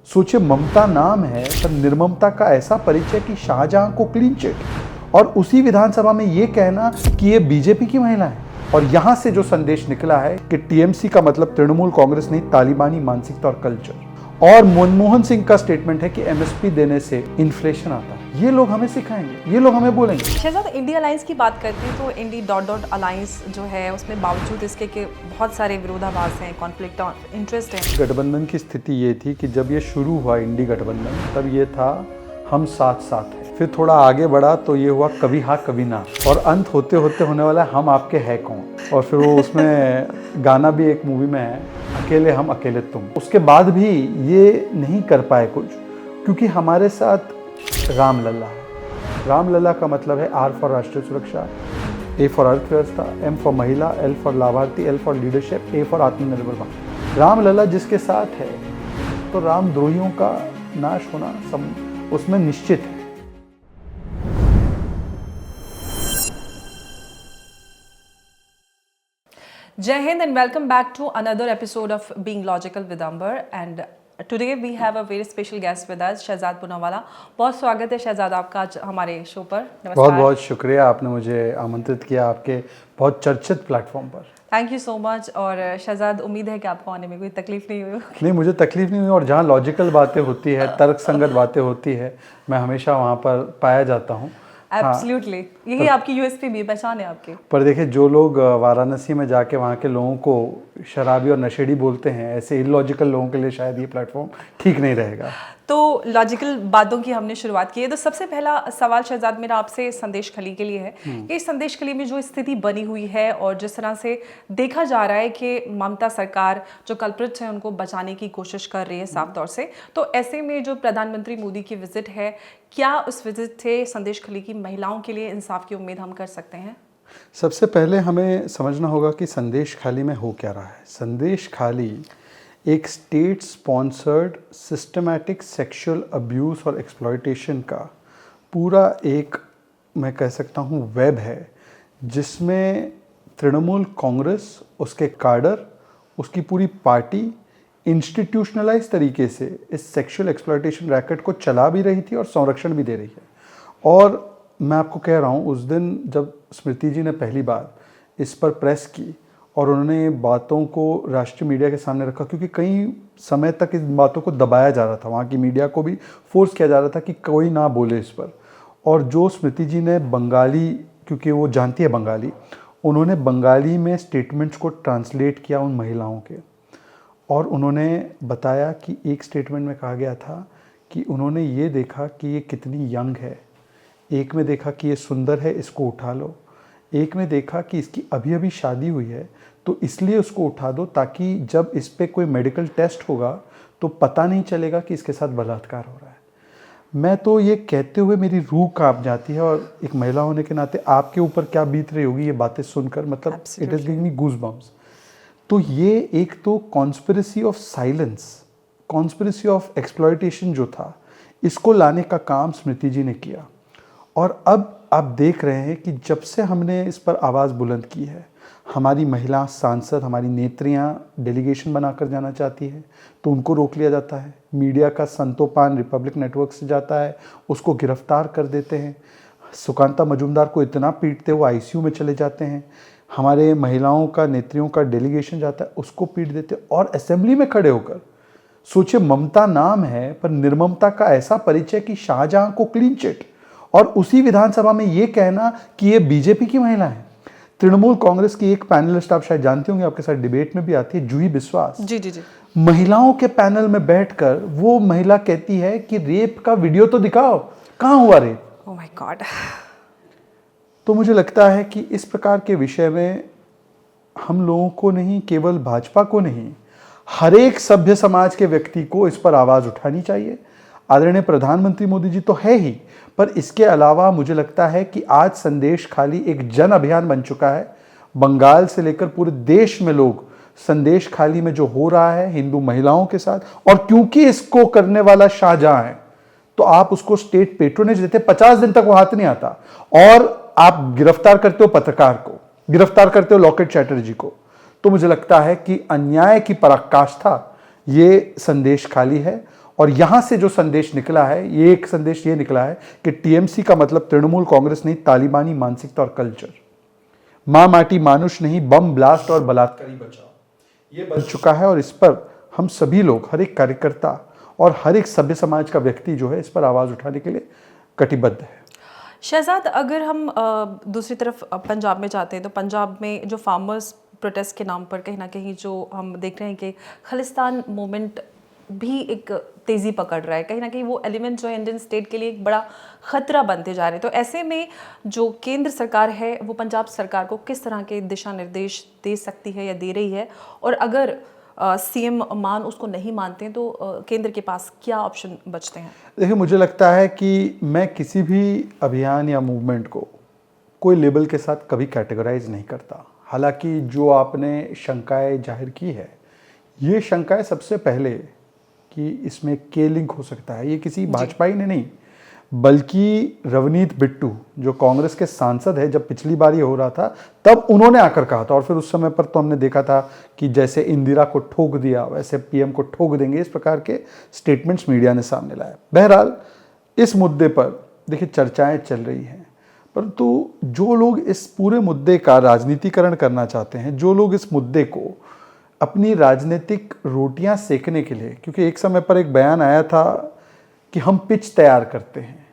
सोचिए, ममता नाम है पर निर्ममता का ऐसा परिचय कि शाहजहां को क्लीन चिट, और उसी विधानसभा में ये कहना कि ये बीजेपी की महिला है। और यहां से जो संदेश निकला है कि टीएमसी का मतलब तृणमूल कांग्रेस नहीं, तालिबानी मानसिकता और कल्चर। और मनमोहन सिंह का स्टेटमेंट है कि एमएसपी देने से इन्फ्लेशन आता है। ये लोग हमें सिखाएंगे, ये लोग हमें बोलेंगे। शहजाद, इंडिया अलायंस की बात करते हैं तो इंडी डॉट डॉट अलायंस जो है उसमें बावजूद इसके कि बहुत सारे विरोधाभास हैं, कॉन्फ्लिक्ट ऑफ इंटरेस्ट हैं। गठबंधन की स्थिति ये थी कि जब ये शुरू हुआ इंडी गठबंधन, तब ये था हम साथ साथ हैं। फिर थोड़ा आगे बढ़ा तो ये हुआ कभी हाँ कभी ना, और अंत होते होते होने वाला है हम आपके है कौन। और फिर वो उसमें गाना भी एक मूवी में है, अकेले हम अकेले तुम। उसके बाद भी ये नहीं कर पाए कुछ, क्योंकि हमारे साथ रामलला है। रामलला का मतलब है आर फॉर राष्ट्रीय सुरक्षा, ए फॉर अर्थव्यवस्था, एम फॉर महिला, एल फॉर लाभार्थी, L for leadership, A for आत्मनिर्भर भारत। रामलला जिसके साथ है तो रामद्रोहियों का नाश होना उसमें निश्चित है। Jai Hind and welcome back to another episode of Being Logical with Amber, and today we have a very special guest with us, Shahzad Poonawalla. बहुत स्वागत है शहजाद आपका आज हमारे शो पर। नमस्कार। बहुत बहुत शुक्रिया, आपने मुझे आमंत्रित किया आपके बहुत चर्चित प्लेटफॉर्म पर। Thank you so much. और शहजाद, उम्मीद है कि आपको आने में कोई तकलीफ नहीं हुई। नहीं, मुझे तकलीफ नहीं हुई, और जहाँ लॉजिकल बातें होती है, तर्क संगत बातें होती है, मैं हमेशा वहाँ पर पाया जाता हूँ। एब्सोल्युटली, यही आपकी यूएसपी भी पहचान है आपकी। पर देखिए, जो लोग वाराणसी में जाके वहाँ के लोगों को शराबी और नशेड़ी बोलते हैं, ऐसे इलॉजिकल लोगों के लिए शायद ये प्लेटफॉर्म ठीक नहीं रहेगा। तो लॉजिकल बातों की हमने शुरुआत की है, तो सबसे पहला सवाल शहजाद मेरा आपसे संदेश खली के लिए है कि संदेश खली में जो स्थिति बनी हुई है और जिस तरह से देखा जा रहा है कि ममता सरकार जो कल्प्रिट्स हैं उनको बचाने की कोशिश कर रही है साफ तौर से, तो ऐसे में जो प्रधानमंत्री मोदी की विजिट है, क्या उस विजिट से संदेश खली की महिलाओं के लिए इंसाफ की उम्मीद हम कर सकते हैं? सबसे पहले हमें समझना होगा कि संदेश खाली में हो क्या रहा है। संदेश खाली एक state sponsored systematic sexual abuse और एक्सप्लॉयटेशन का पूरा एक, मैं कह सकता हूँ, वेब है, जिसमें तृणमूल कांग्रेस, उसके काडर, उसकी पूरी पार्टी इंस्टीट्यूशनलाइज तरीके से इस सेक्सुअल एक्सप्लॉयटेशन रैकेट को चला भी रही थी और संरक्षण भी दे रही है। और मैं आपको कह रहा हूँ, उस दिन जब स्मृति जी ने पहली बार इस पर प्रेस की और उन्होंने बातों को राष्ट्रीय मीडिया के सामने रखा, क्योंकि कई समय तक इस बातों को दबाया जा रहा था, वहाँ की मीडिया को भी फोर्स किया जा रहा था कि कोई ना बोले इस पर। और जो स्मृति जी ने बंगाली, क्योंकि वो जानती है बंगाली, उन्होंने बंगाली में स्टेटमेंट्स को ट्रांसलेट किया उन महिलाओं के, और उन्होंने बताया कि एक स्टेटमेंट में कहा गया था कि उन्होंने ये देखा कि ये कितनी यंग है, एक में देखा कि ये सुंदर है, इसको उठा लो, एक में देखा कि इसकी अभी अभी शादी हुई है तो इसलिए उसको उठा दो, ताकि जब इस पे कोई मेडिकल टेस्ट होगा तो पता नहीं चलेगा कि इसके साथ बलात्कार हो रहा है। मैं तो ये कहते हुए मेरी रूह कांप जाती है, और एक महिला होने के नाते आपके ऊपर क्या बीत रही होगी ये बातें सुनकर, मतलब it is giving me goosebumps. तो ये एक तो conspiracy of silence, conspiracy of exploitation जो था, इसको लाने का काम स्मृति जी ने किया। और अब आप देख रहे हैं कि जब से हमने इस पर आवाज़ बुलंद की है, हमारी महिला सांसद, हमारी नेत्रियाँ डेलीगेशन बनाकर जाना चाहती है तो उनको रोक लिया जाता है। मीडिया का संतोपान रिपब्लिक नेटवर्क से जाता है, उसको गिरफ्तार कर देते हैं। सुकांता मजूमदार को इतना पीटते वो आईसीयू में चले जाते हैं। हमारे महिलाओं का, नेत्रियों का डेलीगेशन जाता है, उसको पीट देते। और असेंबली में खड़े होकर सोचिए, ममता नाम है पर निर्ममता का ऐसा परिचय कि शाहजहां को क्लीन चिट, और उसी विधानसभा में ये कहना कि ये बीजेपी की महिला है। तृणमूल कांग्रेस की एक पैनलिस्ट, आप शायद जानते होंगे, आपके साथ डिबेट में भी आती है, जूही बिस्वास जी जी जी, महिलाओं के पैनल में बैठकर वो महिला कहती है कि रेप का वीडियो तो दिखाओ, कहाँ हुआ रेप। Oh my God. तो मुझे लगता है कि इस प्रकार के विषय में हम लोगों को नहीं, केवल भाजपा को नहीं, हर एक सभ्य समाज के व्यक्ति को इस पर आवाज़ उठानी चाहिए। आदरणीय प्रधानमंत्री मोदी जी तो है ही, पर इसके अलावा मुझे लगता है कि आज संदेश खाली एक जन अभियान बन चुका है। बंगाल से लेकर पूरे देश में लोग संदेश खाली में जो हो रहा है हिंदू महिलाओं के साथ, और क्योंकि इसको करने वाला शाहजहां है तो आप उसको स्टेट पेट्रोनेज देते, 50 दिन तक वो हाथ नहीं आता, और आप गिरफ्तार करते हो पत्रकार को, गिरफ्तार करते हो लॉकेट चैटर्जी को। तो मुझे लगता है कि अन्याय की पराकाष्ठा ये संदेश खाली है, और यहाँ से जो संदेश निकला है, ये एक संदेश ये निकला है कि टीएमसी का मतलब तृणमूल कांग्रेस नहीं, तालिबानी मानसिकता और कल्चर, माँ माटी मानुष नहीं, बम ब्लास्ट और बलात्कारी बचाओ, ये बन चुका है। और इस पर हम सभी लोग, हर एक कार्यकर्ता और हर एक सभ्य समाज का व्यक्ति जो है इस पर आवाज़ उठाने के लिए कटिबद्ध है। शहजाद, अगर हम दूसरी तरफ पंजाब में जाते हैं तो पंजाब में जो फार्मर्स प्रोटेस्ट के नाम पर कहीं ना कहीं जो हम देख रहे हैं कि खालिस्तान मूवमेंट भी एक तेज़ी पकड़ रहा है, कहीं ना कहीं वो एलिमेंट जो है इंडियन स्टेट के लिए एक बड़ा खतरा बनते जा रहे हैं। तो ऐसे में जो केंद्र सरकार है वो पंजाब सरकार को किस तरह के दिशा निर्देश दे सकती है या दे रही है, और अगर सीएम मान उसको नहीं मानते हैं तो केंद्र के पास क्या ऑप्शन बचते हैं? देखिए, मुझे लगता है कि मैं किसी भी अभियान या मूवमेंट को कोई लेबल के साथ कभी कैटेगराइज नहीं करता। हालांकि जो आपने शंकाएं जाहिर की है, ये शंकाएं सबसे पहले कि इसमें के लिंक हो सकता है, ये किसी भाजपाई ने नहीं बल्कि रवनीत बिट्टू जो कांग्रेस के सांसद है, जब पिछली बार ये हो रहा था तब उन्होंने आकर कहा था। और फिर उस समय पर तो हमने देखा था कि जैसे इंदिरा को ठोक दिया वैसे पीएम को ठोक देंगे, इस प्रकार के स्टेटमेंट्स मीडिया ने सामने लाए। बहरहाल इस मुद्दे पर देखिए चर्चाएं चल रही हैं, परंतु जो लोग इस पूरे मुद्दे का राजनीतिकरण करना चाहते हैं, जो लोग इस मुद्दे को अपनी राजनीतिक रोटियां सेकने के लिए, क्योंकि एक समय पर एक बयान आया था कि हम पिच तैयार करते हैं,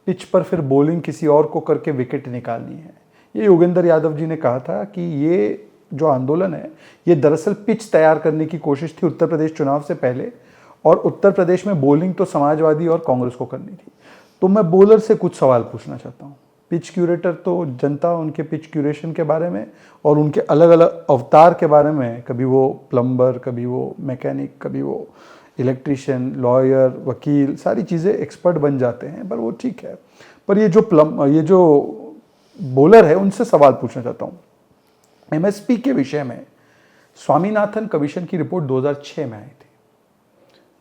पिच पर फिर बॉलिंग किसी और को करके विकेट निकालनी है। ये योगेंद्र यादव जी ने कहा था कि ये जो आंदोलन है ये दरअसल पिच तैयार करने की कोशिश थी उत्तर प्रदेश चुनाव से पहले, और उत्तर प्रदेश में बॉलिंग तो समाजवादी और कांग्रेस को करनी थी। तो मैं बॉलर से कुछ सवाल पूछना चाहता हूँ। पिच क्यूरेटर तो जनता उनके पिच क्यूरेशन के बारे में और उनके अलग अलग अवतार के बारे में, कभी वो प्लम्बर, कभी वो मैकेनिक, कभी वो इलेक्ट्रिशियन, लॉयर, वकील, सारी चीज़ें एक्सपर्ट बन जाते हैं, पर वो ठीक है। पर ये जो बॉलर है उनसे सवाल पूछना चाहता हूँ। एमएसपी के विषय में स्वामीनाथन कमीशन की रिपोर्ट 2006 में आई थी।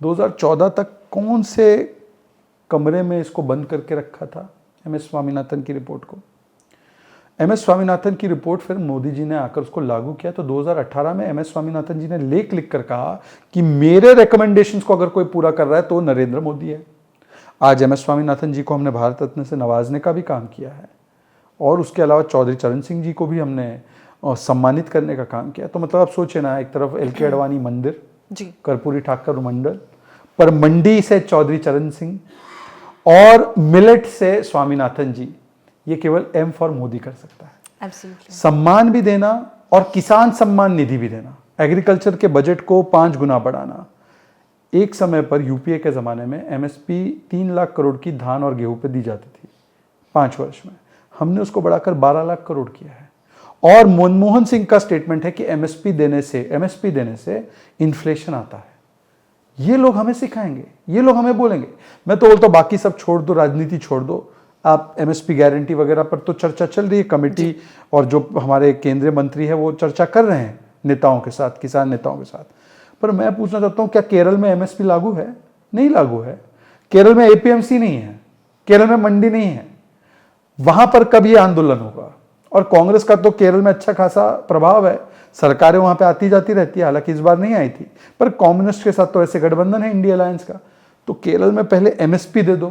2014 तक कौन से कमरे में इसको बंद करके रखा था एमएस स्वामीनाथन की रिपोर्ट को? एमएस स्वामीनाथन की रिपोर्ट फिर मोदी जी ने आकर उसको लागू किया। तो 2018 में एमएस स्वामीनाथन जी ने लेख लिखकर कहा कि मेरे रिकमेंडेशंस को अगर कोई पूरा कर रहा है तो नरेंद्र मोदी है। आज एमएस स्वामीनाथन जी को हमने भारत रत्न से नवाजने का भी काम किया है, और उसके अलावा चौधरी चरण सिंह जी को भी हमने सम्मानित करने का काम किया। तो मतलब आप सोचे ना, एक तरफ एल.के. अडवाणी मंदिर, कर्पूरी ठाकर मंडल, पर मंडी से चौधरी चरण सिंह और मिलेट से स्वामीनाथन जी, ये केवल एम फॉर मोदी कर सकता है। सम्मान भी देना और किसान सम्मान निधि भी देना, एग्रीकल्चर के बजट को 5 गुना बढ़ाना। एक समय पर यूपीए के ज़माने में एमएसपी 3 लाख करोड़ की धान और गेहूं पे दी जाती थी 5 वर्ष में, हमने उसको बढ़ाकर 12 लाख करोड़ किया है। और मनमोहन सिंह का स्टेटमेंट है कि एमएसपी देने से इन्फ्लेशन आता है। ये लोग हमें सिखाएंगे, ये लोग हमें बोलेंगे। मैं तो बोलता हूँ बाकी सब छोड़ दो, राजनीति छोड़ दो, आप एमएसपी गारंटी वगैरह पर तो चर्चा चल रही है, कमेटी और जो हमारे केंद्रीय मंत्री है वो चर्चा कर रहे हैं नेताओं के साथ, किसान नेताओं के साथ। पर मैं पूछना चाहता हूँ, क्या केरल में एमएसपी लागू है? नहीं लागू है। केरल में एपीएमसी नहीं है, केरल में मंडी नहीं है। वहां पर कब ये आंदोलन होगा? और कांग्रेस का तो केरल में अच्छा खासा प्रभाव है, सरकारें वहां पे आती जाती रहती है, हालांकि इस बार नहीं आई थी, पर कम्युनिस्ट के साथ तो ऐसे गठबंधन है इंडिया अलायंस का। तो केरल में पहले एमएसपी दे दो।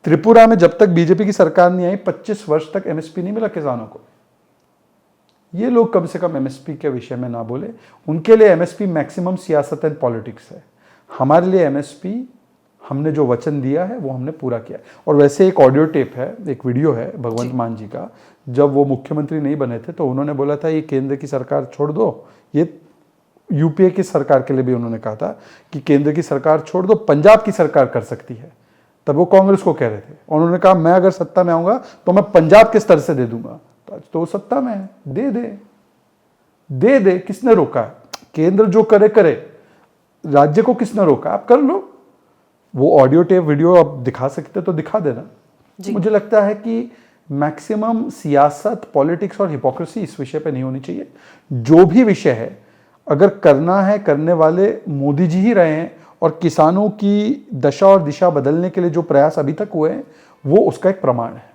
त्रिपुरा में जब तक बीजेपी की सरकार नहीं आई 25 वर्ष तक एमएसपी नहीं मिला किसानों को। ये लोग कम से कम एमएसपी के विषय में ना बोले। उनके लिए एमएसपी मैक्सिमम सियासत एंड पॉलिटिक्स है। हमारे लिए एमएसपी, हमने जो वचन दिया है वो हमने पूरा किया। और वैसे एक ऑडियो टेप है, एक वीडियो है भगवंत मान जी का, जब वो मुख्यमंत्री नहीं बने थे तो उन्होंने बोला था ये केंद्र की सरकार छोड़ दो। ये यूपीए की सरकार के लिए भी उन्होंने कहा था कि केंद्र की सरकार छोड़ दो, पंजाब की सरकार कर सकती है। तब वो कांग्रेस को कह रहे थे, उन्होंने कहा मैं अगर सत्ता में आऊंगा तो मैं पंजाब के स्तर से दे दूंगा। तो आज तो सत्ता में है, दे दे। किसने रोका है? केंद्र जो करे करे, राज्य को किसने रोका? आप कर लो। वो ऑडियो टेप वीडियो आप दिखा सकते तो दिखा देना। मुझे लगता है कि मैक्सिमम सियासत, पॉलिटिक्स और हिपोक्रेसी इस विषय पे नहीं होनी चाहिए। जो भी विषय है अगर करना है, करने वाले मोदी जी ही रहे हैं, और किसानों की दशा और दिशा बदलने के लिए जो प्रयास अभी तक हुए हैं वो उसका एक प्रमाण है।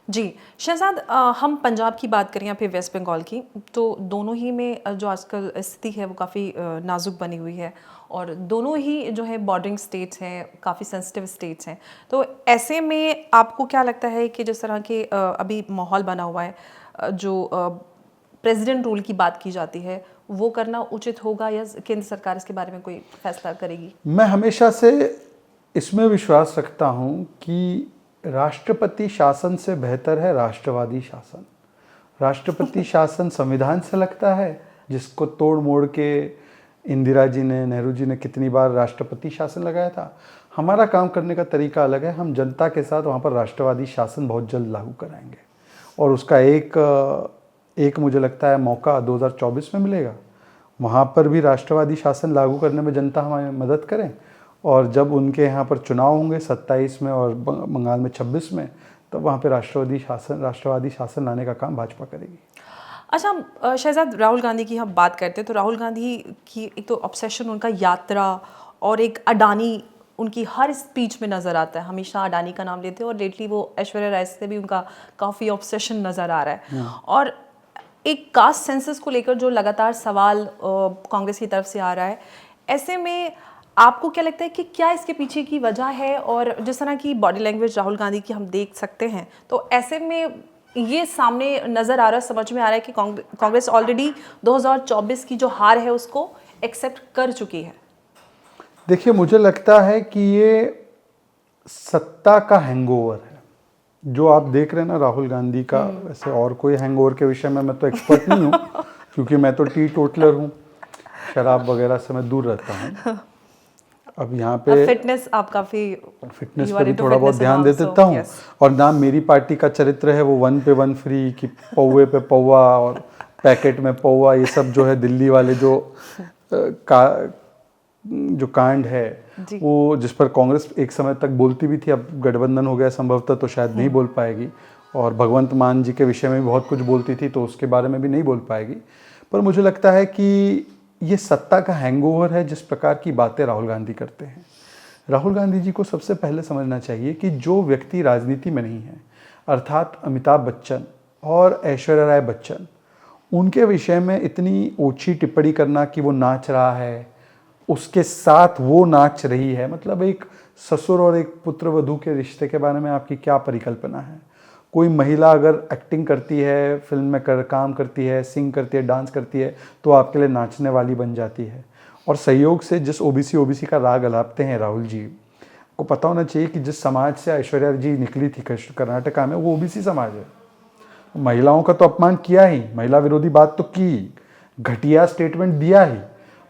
जी, शहज़ाद, हम पंजाब की बात करें या फिर वेस्ट बंगाल की, तो दोनों ही में जो आजकल स्थिति है वो काफ़ी नाज़ुक बनी हुई है और दोनों ही जो है बॉर्डरिंग स्टेट्स हैं, काफ़ी सेंसिटिव स्टेट्स हैं। तो ऐसे में आपको क्या लगता है कि जिस तरह के अभी माहौल बना हुआ है, जो प्रेसिडेंट रूल की बात की जाती है, वो करना उचित होगा या केंद्र सरकार इसके बारे में कोई फैसला करेगी? मैं हमेशा से इसमें विश्वास रखता हूँ कि राष्ट्रपति शासन से बेहतर है राष्ट्रवादी शासन। राष्ट्रपति शासन संविधान से लगता है, जिसको तोड़ मोड़ के इंदिरा जी ने, नेहरू जी ने कितनी बार राष्ट्रपति शासन लगाया था। हमारा काम करने का तरीका अलग है। हम जनता के साथ वहाँ पर राष्ट्रवादी शासन बहुत जल्द लागू कराएंगे और उसका एक मुझे लगता है मौका 2024 में मिलेगा। वहाँ पर भी राष्ट्रवादी शासन लागू करने में जनता हमारी मदद करें और जब उनके यहाँ पर चुनाव होंगे 27 में और बंगाल में 26 में, तब वहाँ पे राष्ट्रवादी शासन लाने का काम भाजपा करेगी। अच्छा, शहजाद, राहुल गांधी की हम बात करते हैं तो राहुल गांधी की एक तो ऑब्सेशन उनका यात्रा और एक अडानी उनकी हर स्पीच में नज़र आता है, हमेशा अडानी का नाम लेते हैं और लेटली वो ऐश्वर्या राय से भी उनका काफ़ी ऑब्सेशन नज़र आ रहा है। और एक कास्ट सेंसस को लेकर जो लगातार सवाल कांग्रेस की तरफ से आ रहा है, ऐसे में आपको क्या लगता है कि क्या इसके पीछे की वजह है? और जिस तरह की बॉडी लैंग्वेज राहुल गांधी की हम देख सकते हैं, तो ऐसे में ये सामने नज़र आ रहा है, समझ में आ रहा है कि कांग्रेस ऑलरेडी 2024 की जो हार है उसको एक्सेप्ट कर चुकी है। देखिए, मुझे लगता है कि ये सत्ता का हैंगओवर है जो आप देख रहे हैं ना राहुल गांधी का। वैसे और कोई हैंगओवर के विषय में मैं तो एक्सपर्ट नहीं हूँ क्योंकि मैं तो टी टोटलर हूँ, शराब वगैरह से मैं दूर रहता हूँ। अब यहाँ पे फिटनेस पे भी थोड़ा बहुत ध्यान दे देता हूँ। और नाम मेरी पार्टी का चरित्र है वो 1 पे 1 फ्री कि पौवे पे पौवा और पैकेट में पौवा, ये सब जो है दिल्ली वाले जो कांड है वो, जिस पर कांग्रेस एक समय तक बोलती भी थी, अब गठबंधन हो गया संभवतः तो शायद नहीं बोल पाएगी। और भगवंत मान जी के विषय में भी बहुत कुछ बोलती थी तो उसके बारे में भी नहीं बोल पाएगी। पर मुझे लगता है कि ये सत्ता का हैंगओवर है जिस प्रकार की बातें राहुल गांधी करते हैं। राहुल गांधी जी को सबसे पहले समझना चाहिए कि जो व्यक्ति राजनीति में नहीं है, अर्थात अमिताभ बच्चन और ऐश्वर्या राय बच्चन, उनके विषय में इतनी ओछी टिप्पणी करना कि वो नाच रहा है, उसके साथ वो नाच रही है, मतलब एक ससुर और एक पुत्र वधू के रिश्ते के बारे में आपकी क्या परिकल्पना है? कोई महिला अगर एक्टिंग करती है, फिल्म में काम करती है, सिंग करती है, डांस करती है, तो आपके लिए नाचने वाली बन जाती है। और सहयोग से जिस ओबीसी का राग अलापते हैं राहुल जी को पता होना चाहिए कि जिस समाज से ऐश्वर्या जी निकली थी कर्नाटका में, वो ओबीसी समाज है। महिलाओं का तो अपमान किया ही, महिला विरोधी बात तो की, घटिया स्टेटमेंट दिया ही,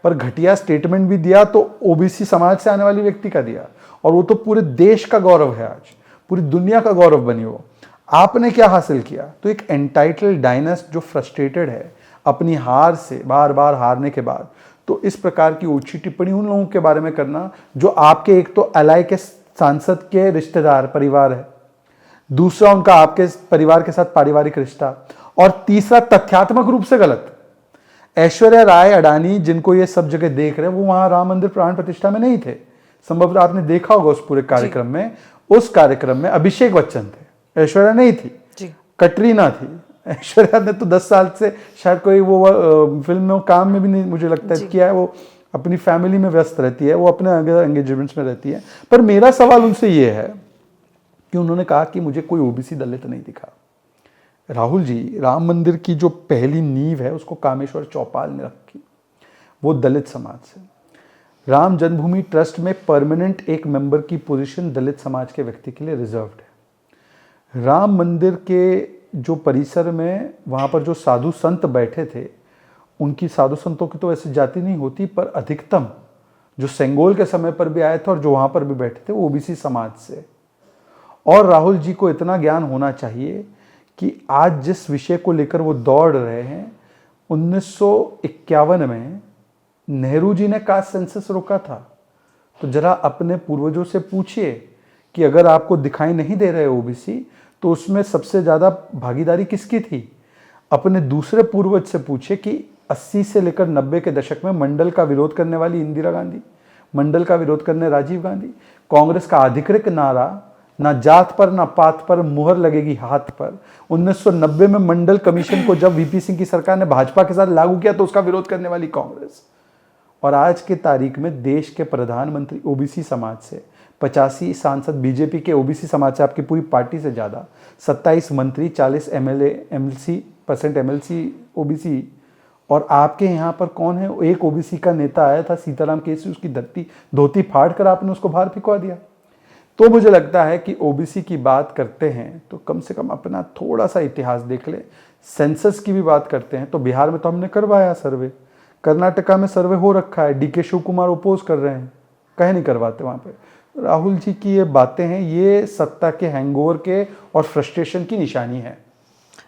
पर घटिया स्टेटमेंट भी दिया तो ओबीसी समाज से आने वाली व्यक्ति का दिया, और वो तो पूरे देश का गौरव है, आज पूरी दुनिया का गौरव बनी वो। आपने क्या हासिल किया? तो एक एंटाइटल्ड डायनेस्ट जो फ्रस्ट्रेटेड है अपनी हार से, बार बार हारने के बाद, तो इस प्रकार की ऊंची टिप्पणी उन लोगों के बारे में करना जो आपके एक तो अलाय के सांसद के रिश्तेदार परिवार है, दूसरा उनका आपके परिवार के साथ पारिवारिक रिश्ता, और तीसरा तथ्यात्मक रूप से गलत। ऐश्वर्या राय, अडानी, जिनको ये सब जगह देख रहे हैं, वो वहां राम मंदिर प्राण प्रतिष्ठा में नहीं थे। संभवतः आपने देखा होगा उस पूरे कार्यक्रम में, उस कार्यक्रम में अभिषेक बच्चन थे, ऐश्वर्या नहीं थी, कटरीना थी। ऐश्वर्या ने तो 10 साल से शायद कोई वो फिल्म में काम में भी नहीं मुझे लगता है किया है, वो अपनी फैमिली में व्यस्त रहती है, वो अपने एंगेजमेंट्स में रहती है। पर मेरा सवाल उनसे ये है कि उन्होंने कहा कि मुझे कोई ओबीसी दलित नहीं दिखा। राहुल जी, राम मंदिर की जो पहली नींव है उसको कामेश्वर चौपाल ने रखी, वो दलित समाज से। राम जन्मभूमि ट्रस्ट में परमानेंट एक मेंबर की पोजीशन दलित समाज के व्यक्ति के लिए रिजर्व्ड है। राम मंदिर के जो परिसर में वहाँ पर जो साधु संत बैठे थे, उनकी साधु संतों की तो ऐसी जाति नहीं होती, पर अधिकतम जो सेंगोल के समय पर भी आए थे और जो वहाँ पर भी बैठे थे वो ओबीसी समाज से। और राहुल जी को इतना ज्ञान होना चाहिए कि आज जिस विषय को लेकर वो दौड़ रहे हैं, 1951 में नेहरू जी ने कास्ट सेंसस रोका था। तो जरा अपने पूर्वजों से पूछिए कि अगर आपको दिखाई नहीं दे रहे ओबीसी तो उसमें सबसे ज़्यादा भागीदारी किसकी थी? अपने दूसरे पूर्वज से पूछिए कि 80 से लेकर 90 के दशक में मंडल का विरोध करने वाली इंदिरा गांधी, मंडल का विरोध करने राजीव गांधी, कांग्रेस का आधिकारिक नारा ना जात पर ना पात पर मुहर लगेगी हाथ पर। 1990 में मंडल कमीशन को जब वीपी सिंह की सरकार ने भाजपा के साथ लागू किया तो उसका विरोध करने वाली कांग्रेस। और आज के तारीख में देश के प्रधानमंत्री ओबीसी समाज से, 85 सांसद बीजेपी के ओबीसी समाज से, आपकी पूरी पार्टी से ज़्यादा, 27 मंत्री, 40 एमएलसी ओबीसी। और आपके यहाँ पर कौन है? एक ओबीसी का नेता आया था, सीताराम केसरी, उसकी धोती फाड़ कर आपने उसको बाहर फिकवा दिया। तो मुझे लगता है कि ओबीसी की बात करते हैं तो कम से कम अपना थोड़ा सा इतिहास देख ले। सेंसस की भी बात करते हैं तो बिहार में तो हमने करवाया सर्वे, कर्नाटका में सर्वे हो रखा है, डीके शिव कुमार ओपोज कर रहे हैं, कहे नहीं करवाते वहाँ पे। राहुल जी की ये बातें हैं, ये सत्ता के हैंगओवर के और फ्रस्ट्रेशन की निशानी है।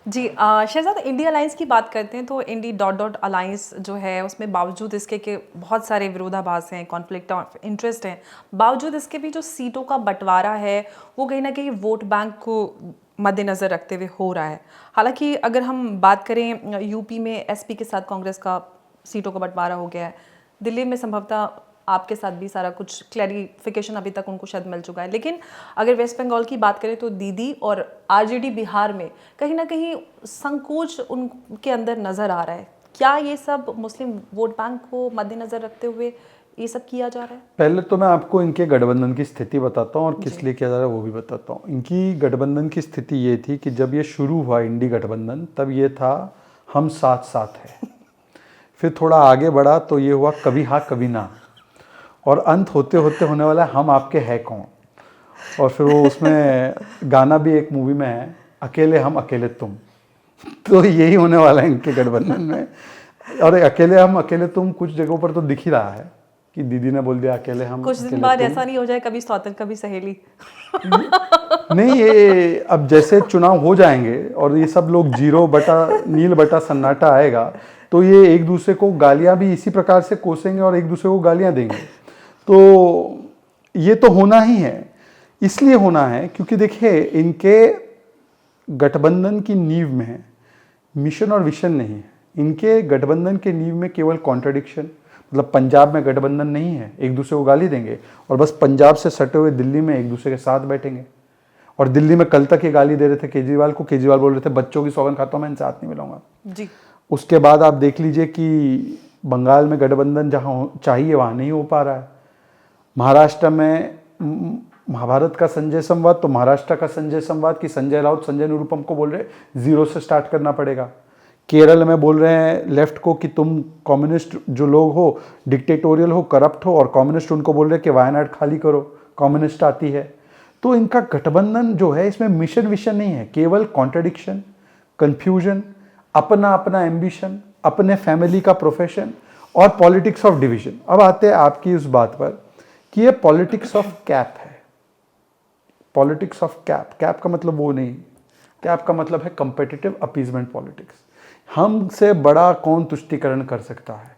जी शहजाद, इंडिया अलायंस की बात करते हैं तो इंडी डॉट डॉट अलायंस जो है उसमें बावजूद इसके कि बहुत सारे विरोधाभास हैं, कॉन्फ्लिक्ट ऑफ इंटरेस्ट हैं, बावजूद इसके भी जो सीटों का बंटवारा है वो कहीं ना कहीं वोट बैंक को मद्देनज़र रखते हुए हो रहा है। हालांकि अगर हम बात करें यूपी में एसपी के साथ कांग्रेस का सीटों का बंटवारा हो गया है, दिल्ली में संभवतः आपके साथ भी सारा कुछ क्लैरिफिकेशन अभी तक उनको शायद मिल चुका है। लेकिन अगर वेस्ट बंगाल की बात करें तो दीदी और आरजेडी बिहार में कहीं ना कहीं संकोच उनके अंदर नज़र आ रहा है। क्या ये सब मुस्लिम वोट बैंक को मद्देनज़र रखते हुए ये सब किया जा रहा है? पहले तो मैं आपको इनके गठबंधन की स्थिति बताता हूँ और किस लिए किया जा रहा है वो भी बताता हूँ। इनकी गठबंधन की स्थिति ये थी कि जब ये शुरू हुआ इंडी गठबंधन तब ये था हम साथ साथ हैं। फिर थोड़ा आगे बढ़ा तो ये हुआ कभी हाँ कभी ना, और अंत होते होते होने वाला है हम आपके है कौन। और फिर वो उसमें गाना भी एक मूवी में है, अकेले हम अकेले तुम। तो यही होने वाला है इनके गठबंधन में। और अकेले हम अकेले तुम कुछ जगहों पर तो दिख ही रहा है कि दीदी ने बोल दिया अकेले हम, कुछ दिन बाद ऐसा नहीं हो जाए कभी सौतन कभी सहेली। नहीं, ये अब जैसे चुनाव हो जाएंगे और ये सब लोग नील बटा सन्नाटा आएगा तो ये एक दूसरे को गालियां भी इसी प्रकार से कोसेंगे और एक दूसरे को गालियां देंगे। तो ये तो होना ही है। इसलिए होना है क्योंकि देखिए इनके गठबंधन की नींव में मिशन और विशन नहीं है। इनके गठबंधन के नींव में केवल कॉन्ट्रडिक्शन, मतलब पंजाब में गठबंधन नहीं है, एक दूसरे को गाली देंगे और बस पंजाब से सटे हुए दिल्ली में एक दूसरे के साथ बैठेंगे। और दिल्ली में कल तक ये गाली दे रहे थे केजरीवाल को, केजरीवाल बोल रहे थे बच्चों की सौगंध खाता हूं मैं इनसे हाथ नहीं मिलाऊंगा जी। उसके बाद आप देख लीजिए कि बंगाल में गठबंधन जहां चाहिए वहां नहीं हो पा रहा है। महाराष्ट्र में महाभारत का संजय संवाद तो महाराष्ट्र का संजय संवाद कि संजय राउत संजय निरुपम को बोल रहे जीरो से स्टार्ट करना पड़ेगा। केरल में बोल रहे हैं लेफ्ट को कि तुम कम्युनिस्ट जो लोग हो डिक्टेटोरियल हो, करप्ट हो, और कम्युनिस्ट उनको बोल रहे हैं कि वायनाड खाली करो, कम्युनिस्ट आती है। तो इनका गठबंधन जो है इसमें मिशन विशन नहीं है, केवल कॉन्ट्रडिक्शन, कंफ्यूजन, अपना अपना एम्बिशन, अपने फैमिली का प्रोफेशन और पॉलिटिक्स ऑफ डिवीजन। अब आते हैं आपकी उस बात पर कि ये पॉलिटिक्स ऑफ कैप है। पॉलिटिक्स ऑफ कैप, कैप का मतलब वो नहीं, कैप का मतलब है कंपेटिटिव अपीजमेंट पॉलिटिक्स। हमसे बड़ा कौन तुष्टिकरण कर सकता है,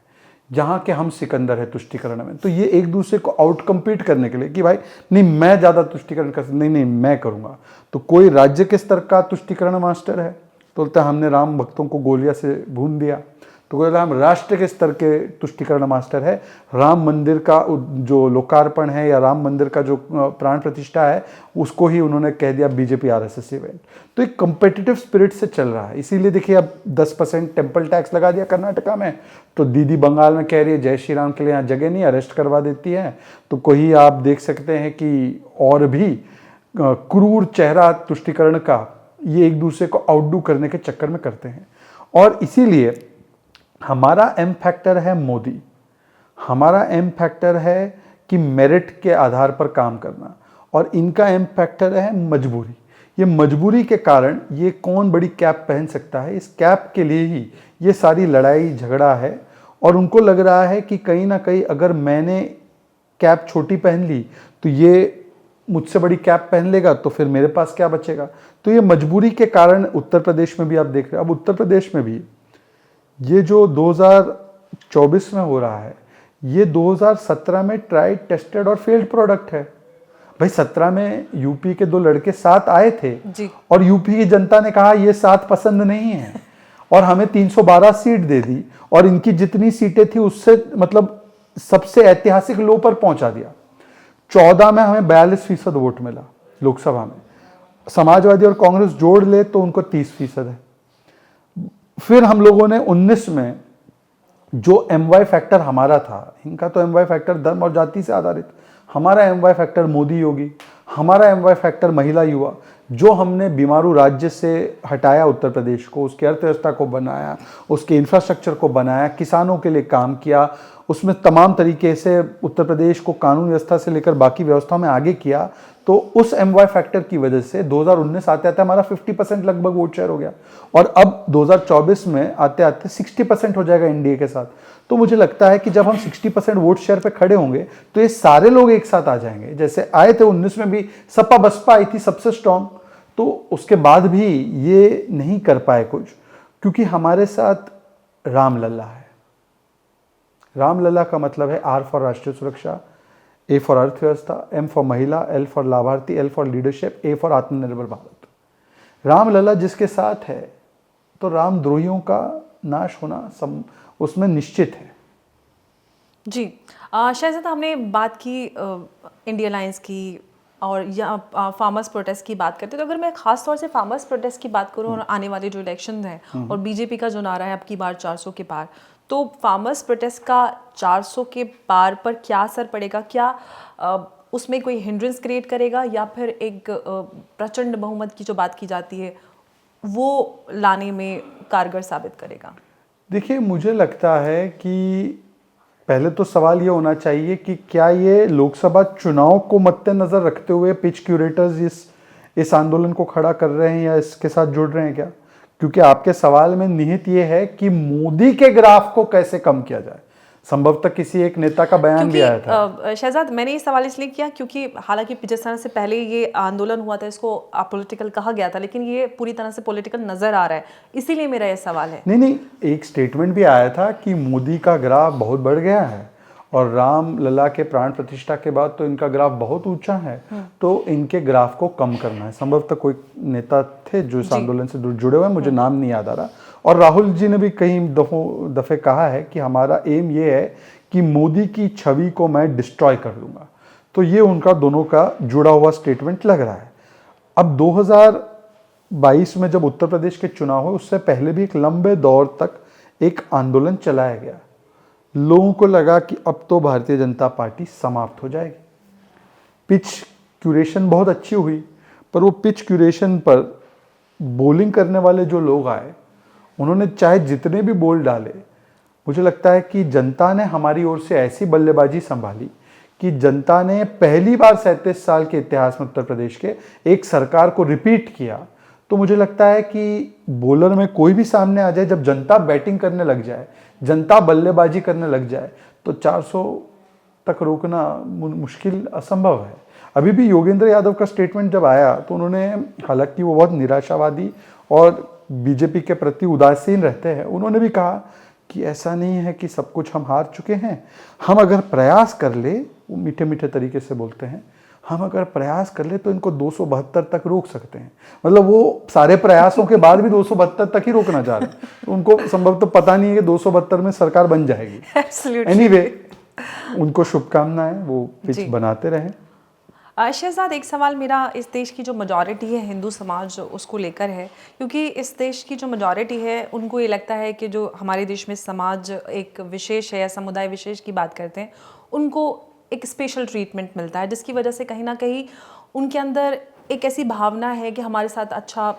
जहां के हम सिकंदर है तुष्टिकरण में। तो ये एक दूसरे को आउट कम्पीट करने के लिए कि भाई नहीं मैं ज्यादा तुष्टिकरण कर, नहीं मैं करूंगा। तो कोई राज्य के स्तर का तुष्टिकरण मास्टर है तो बोलता है हमने राम भक्तों को गोलियां से भून दिया, तो बोलता हम राष्ट्र के स्तर के तुष्टिकरण मास्टर है। राम मंदिर का जो लोकार्पण है या राम मंदिर का जो प्राण प्रतिष्ठा है उसको ही उन्होंने कह दिया बीजेपी आरएसएस इवेंट। तो एक कंपेटिटिव स्पिरिट से चल रहा है। इसीलिए देखिए अब 10% टेम्पल टैक्स लगा दिया कर्नाटका में, तो दीदी बंगाल में कह रही है जय श्री राम के लिए यहाँ जगह नहीं, अरेस्ट करवा देती है। तो कोई आप देख सकते हैं कि और भी क्रूर चेहरा तुष्टिकरण का ये एक दूसरे को आउटडू करने के चक्कर में करते हैं। और इसीलिए हमारा एम फैक्टर है मोदी, हमारा एम फैक्टर है कि मेरिट के आधार पर काम करना, और इनका एम फैक्टर है मजबूरी। ये मजबूरी के कारण ये कौन बड़ी कैप पहन सकता है, इस कैप के लिए ही ये सारी लड़ाई झगड़ा है। और उनको लग रहा है कि कहीं ना कहीं अगर मैंने कैप छोटी पहन ली तो ये मुझसे बड़ी कैप पहन लेगा तो फिर मेरे पास क्या बचेगा। तो ये मजबूरी के कारण उत्तर प्रदेश में भी आप देख रहे हैं। अब उत्तर प्रदेश में भी ये जो 2024 में हो रहा है ये 2017 में ट्राइड टेस्टेड और फेल्ड प्रोडक्ट है। भाई 17 में यूपी के 2 लड़के साथ आए थे जी। और यूपी की जनता ने कहा ये साथ पसंद नहीं है और हमें 312 सीट दे दी, और इनकी जितनी सीटें थी उससे मतलब सबसे ऐतिहासिक लो पर पहुंचा दिया। 14 में हमें 42% वोट मिला। लोकसभा में। समाजवादी और कांग्रेस जोड़ ले तो उनको 30% है। फिर हम लोगों ने 19 में जो MY फैक्टर हमारा था, इनका तो MY फैक्टर धर्म और जाति से आधारित, हमारा MY फैक्टर मोदी योगी, हमारा MY फैक्टर महिला युवा, जो हमने बीमारू राज्य से हटाया उत्तर प्रदेश को, उसकी अर्थव्यवस्था को बनाया, उसके इंफ्रास्ट्रक्चर को बनाया, किसानों के लिए काम किया, उसमें तमाम तरीके से उत्तर प्रदेश को कानून व्यवस्था से लेकर बाकी व्यवस्थाओं में आगे किया, तो उस MY फैक्टर की वजह से 2019 आते आते हमारा 50% लगभग वोट शेयर हो गया, और अब 2024 में आते आते 60% हो जाएगा एनडीए के साथ। तो मुझे लगता है कि जब हम 60% वोट शेयर पे खड़े होंगे तो ये सारे लोग एक साथ आ जाएंगे। जैसे आए थे 19 में भी, सपा बसपा आई थी सबसे स्ट्रांग, तो उसके बाद भी ये नहीं कर पाए कुछ, क्योंकि हमारे साथ रामलला है। रामलला का मतलब है R फॉर राष्ट्रीय सुरक्षा, A फॉर अर्थव्यवस्था, M फॉर महिला, L फॉर लाभार्थी, L for leadership, A for आत्मनिर्भर भारत। रामलला जिसके साथ है तो रामद्रोहियों का नाश होना उसमें निश्चित है। जी शहजादा, हमने बात की इंडिया अलायंस की और या फार्मर्स प्रोटेस्ट की बात करते, तो अगर मैं खास तौर से फार्मर्स प्रोटेस्ट की बात करूं और आने वाले जो इलेक्शन हैं और बीजेपी का जो नारा है अब की बार 400 के पार, तो फार्मर्स प्रोटेस्ट का 400 के पार पर क्या असर पड़ेगा? क्या उसमें कोई हिंड्रेंस क्रिएट करेगा या फिर एक प्रचंड बहुमत की जो बात की जाती है वो लाने में कारगर साबित करेगा? देखिए, मुझे लगता है कि पहले तो सवाल ये होना चाहिए कि क्या ये लोकसभा चुनाव को मद्देनजर रखते हुए पिच क्यूरेटर्स इस आंदोलन को खड़ा कर रहे हैं या इसके साथ जुड़ रहे हैं क्या? क्योंकि आपके सवाल में निहित ये है कि मोदी के ग्राफ को कैसे कम किया जाए। संभवतः किसी एक नेता का बयान भी आया था। शहजाद, मैंने ये सवाल इसलिए किया क्योंकि हालांकि 50 साल से पहले ये आंदोलन हुआ था, इसको अपॉलिटिकल कहा गया था, लेकिन ये पूरी तरह से पॉलिटिकल नजर आ रहा है, इसीलिए मेरा ये सवाल है। नहीं, एक स्टेटमेंट भी आया था कि मोदी का ग्राफ बहुत बढ़ गया है और राम लला के प्राण प्रतिष्ठा के बाद तो इनका ग्राफ बहुत ऊंचा है, तो इनके ग्राफ को कम करना है। संभवतः कोई नेता थे जो इस आंदोलन से जुड़े हुए हैं, मुझे नाम नहीं याद आ रहा। और राहुल जी ने भी कई दफे कहा है कि हमारा एम ये है कि मोदी की छवि को मैं डिस्ट्रॉय कर दूंगा। तो ये उनका दोनों का जुड़ा हुआ स्टेटमेंट लग रहा है। अब 2022 में जब उत्तर प्रदेश के चुनाव हुए, उससे पहले भी एक लंबे दौर तक एक आंदोलन चलाया गया। लोगों को लगा कि अब तो भारतीय जनता पार्टी समाप्त हो जाएगी। पिच क्यूरेशन बहुत अच्छी हुई, पर वो पिच क्यूरेशन पर बॉलिंग करने वाले जो लोग आए, उन्होंने चाहे जितने भी बॉल डाले, मुझे लगता है कि जनता ने हमारी ओर से ऐसी बल्लेबाजी संभाली कि जनता ने पहली बार 37 साल के इतिहास में उत्तर प्रदेश के एक सरकार को रिपीट किया। तो मुझे लगता है कि बॉलर में कोई भी सामने आ जाए, जब जनता बैटिंग करने लग जाए, जनता बल्लेबाजी करने लग जाए, तो 400 तक रोकना मुश्किल, असंभव है। अभी भी योगेंद्र यादव का स्टेटमेंट जब आया तो उन्होंने, हालांकि वो बहुत निराशावादी और बीजेपी के प्रति उदासीन रहते हैं, उन्होंने भी कहा कि ऐसा नहीं है कि सब कुछ हम हार चुके हैं, हम अगर प्रयास कर ले, वो मीठे मीठे तरीके से बोलते हैं, हम अगर प्रयास कर ले तो इनको 272 तक रोक सकते हैं। मतलब वो सारे प्रयासों के बाद भी 272 तक ही रोकना चाह रहे हैं। तो उनको संभव तो पता नहीं है कि 272 में सरकार बन जाएगी। एनीवे, उनको शुभकामनाएं, वो पिच बनाते रहें। शहजाद, एक सवाल मेरा इस देश की जो मेजॉरिटी है हिंदू समाज, उसको लेकर है, क्योंकि इस देश की जो मेजॉरिटी है उनको ये लगता है कि जो हमारे देश में समाज एक विशेष है या समुदाय विशेष की बात करते हैं, उनको एक स्पेशल ट्रीटमेंट मिलता है, जिसकी वजह से कहीं ना कहीं उनके अंदर एक ऐसी भावना है कि हमारे साथ अच्छा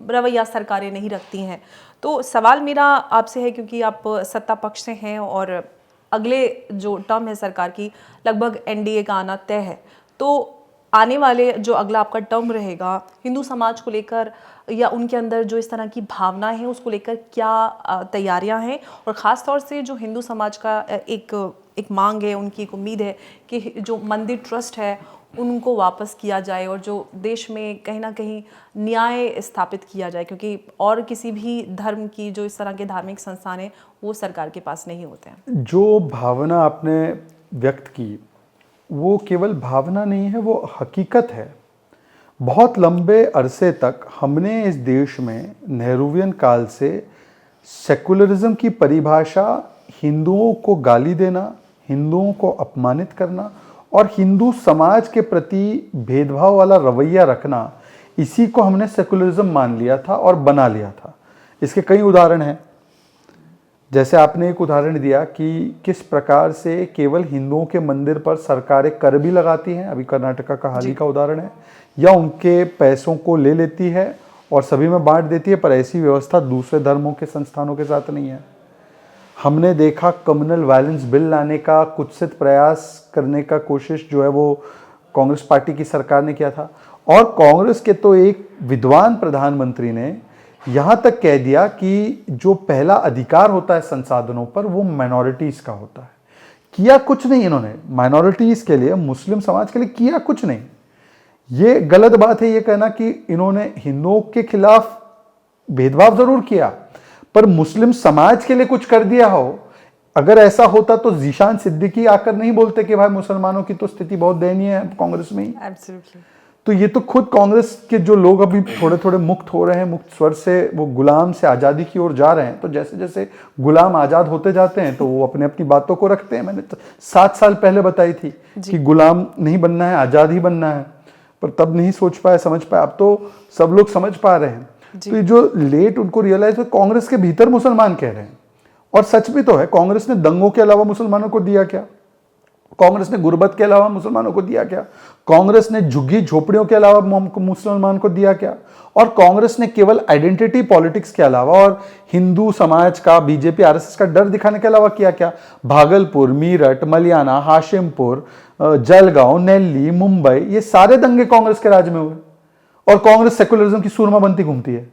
रवैया सरकारें नहीं रखती हैं। तो सवाल मेरा आपसे है, क्योंकि आप सत्ता पक्ष से हैं और अगले जो टर्म है सरकार की, लगभग एनडीए का आना तय है, तो आने वाले जो अगला आपका टर्म रहेगा, हिंदू समाज को लेकर या उनके अंदर जो इस तरह की भावना है उसको लेकर क्या तैयारियां हैं? और ख़ास तौर से जो हिंदू समाज का एक मांग है, उनकी एक उम्मीद है कि जो मंदिर ट्रस्ट है उनको वापस किया जाए और जो देश में कहीं ना कहीं न्याय स्थापित किया जाए, क्योंकि और किसी भी धर्म की जो इस तरह के धार्मिक संस्थान हैं वो सरकार के पास नहीं होते हैं। जो भावना आपने व्यक्त की, वो केवल भावना नहीं है, वो हकीकत है। बहुत लंबे अरसे तक हमने इस देश में नेहरूवियन काल से सेकुलरिज्म की परिभाषा हिंदुओं को गाली देना, हिंदुओं को अपमानित करना और हिंदू समाज के प्रति भेदभाव वाला रवैया रखना, इसी को हमने सेकुलरिज्म मान लिया था और बना लिया था। इसके कई उदाहरण हैं। जैसे आपने एक उदाहरण दिया कि किस प्रकार से केवल हिंदुओं के मंदिर पर सरकारें कर भी लगाती हैं, अभी कर्नाटका का हाल ही का उदाहरण है, या उनके पैसों को ले लेती है और सभी में बांट देती है, पर ऐसी व्यवस्था दूसरे धर्मों के संस्थानों के साथ नहीं है। हमने देखा कम्युनल वायलेंस बिल लाने का कुत्सित प्रयास करने का कोशिश जो है वो कांग्रेस पार्टी की सरकार ने किया था, और कांग्रेस के तो एक विद्वान प्रधानमंत्री ने यहाँ तक कह दिया कि जो पहला अधिकार होता है संसाधनों पर वो माइनॉरिटीज का होता है। किया कुछ नहीं इन्होंने माइनॉरिटीज के लिए, मुस्लिम समाज के लिए किया कुछ नहीं। ये गलत बात है ये कहना कि इन्होंने हिंदुओं के खिलाफ भेदभाव जरूर किया पर मुस्लिम समाज के लिए कुछ कर दिया हो। अगर ऐसा होता तो जीशान सिद्दीकी आकर नहीं बोलते कि भाई मुसलमानों की तो स्थिति बहुत दयनीय है कांग्रेस में ही। Absolutely. तो ये तो खुद कांग्रेस के जो लोग अभी थोड़े थोड़े मुक्त हो रहे हैं, मुक्त स्वर से वो गुलाम से आज़ादी की ओर जा रहे हैं, तो जैसे जैसे गुलाम आज़ाद होते जाते हैं तो वो अपने अपनी बातों को रखते हैं। मैंने 7 साल पहले बताई थी कि गुलाम नहीं बनना है, आज़ाद ही बनना है, पर तब नहीं सोच पाए, समझ पाए। अब तो सब लोग समझ पा रहे हैं। तो ये जो लेट उनको रियलाइज हुआ, कांग्रेस के भीतर मुसलमान कह रहे हैं, और सच भी तो है। कांग्रेस ने दंगों के अलावा मुसलमानों को दिया क्या? कांग्रेस ने गुर्बत के अलावा मुसलमानों को दिया क्या? कांग्रेस ने झुग्गी झोपड़ियों के अलावा मुसलमान को दिया क्या? और कांग्रेस ने केवल आइडेंटिटी पॉलिटिक्स के अलावा और हिंदू समाज का, बीजेपी आरएसएस का डर दिखाने के अलावा किया क्या? भागलपुर, मीरठ, मलियाना, हाशिमपुर, जलगांव, नेल्ली, मुंबई, ये सारे दंगे कांग्रेस के राज में हुए, और कांग्रेस सेकुलरिज्म की सूरमा बनती घूमती है।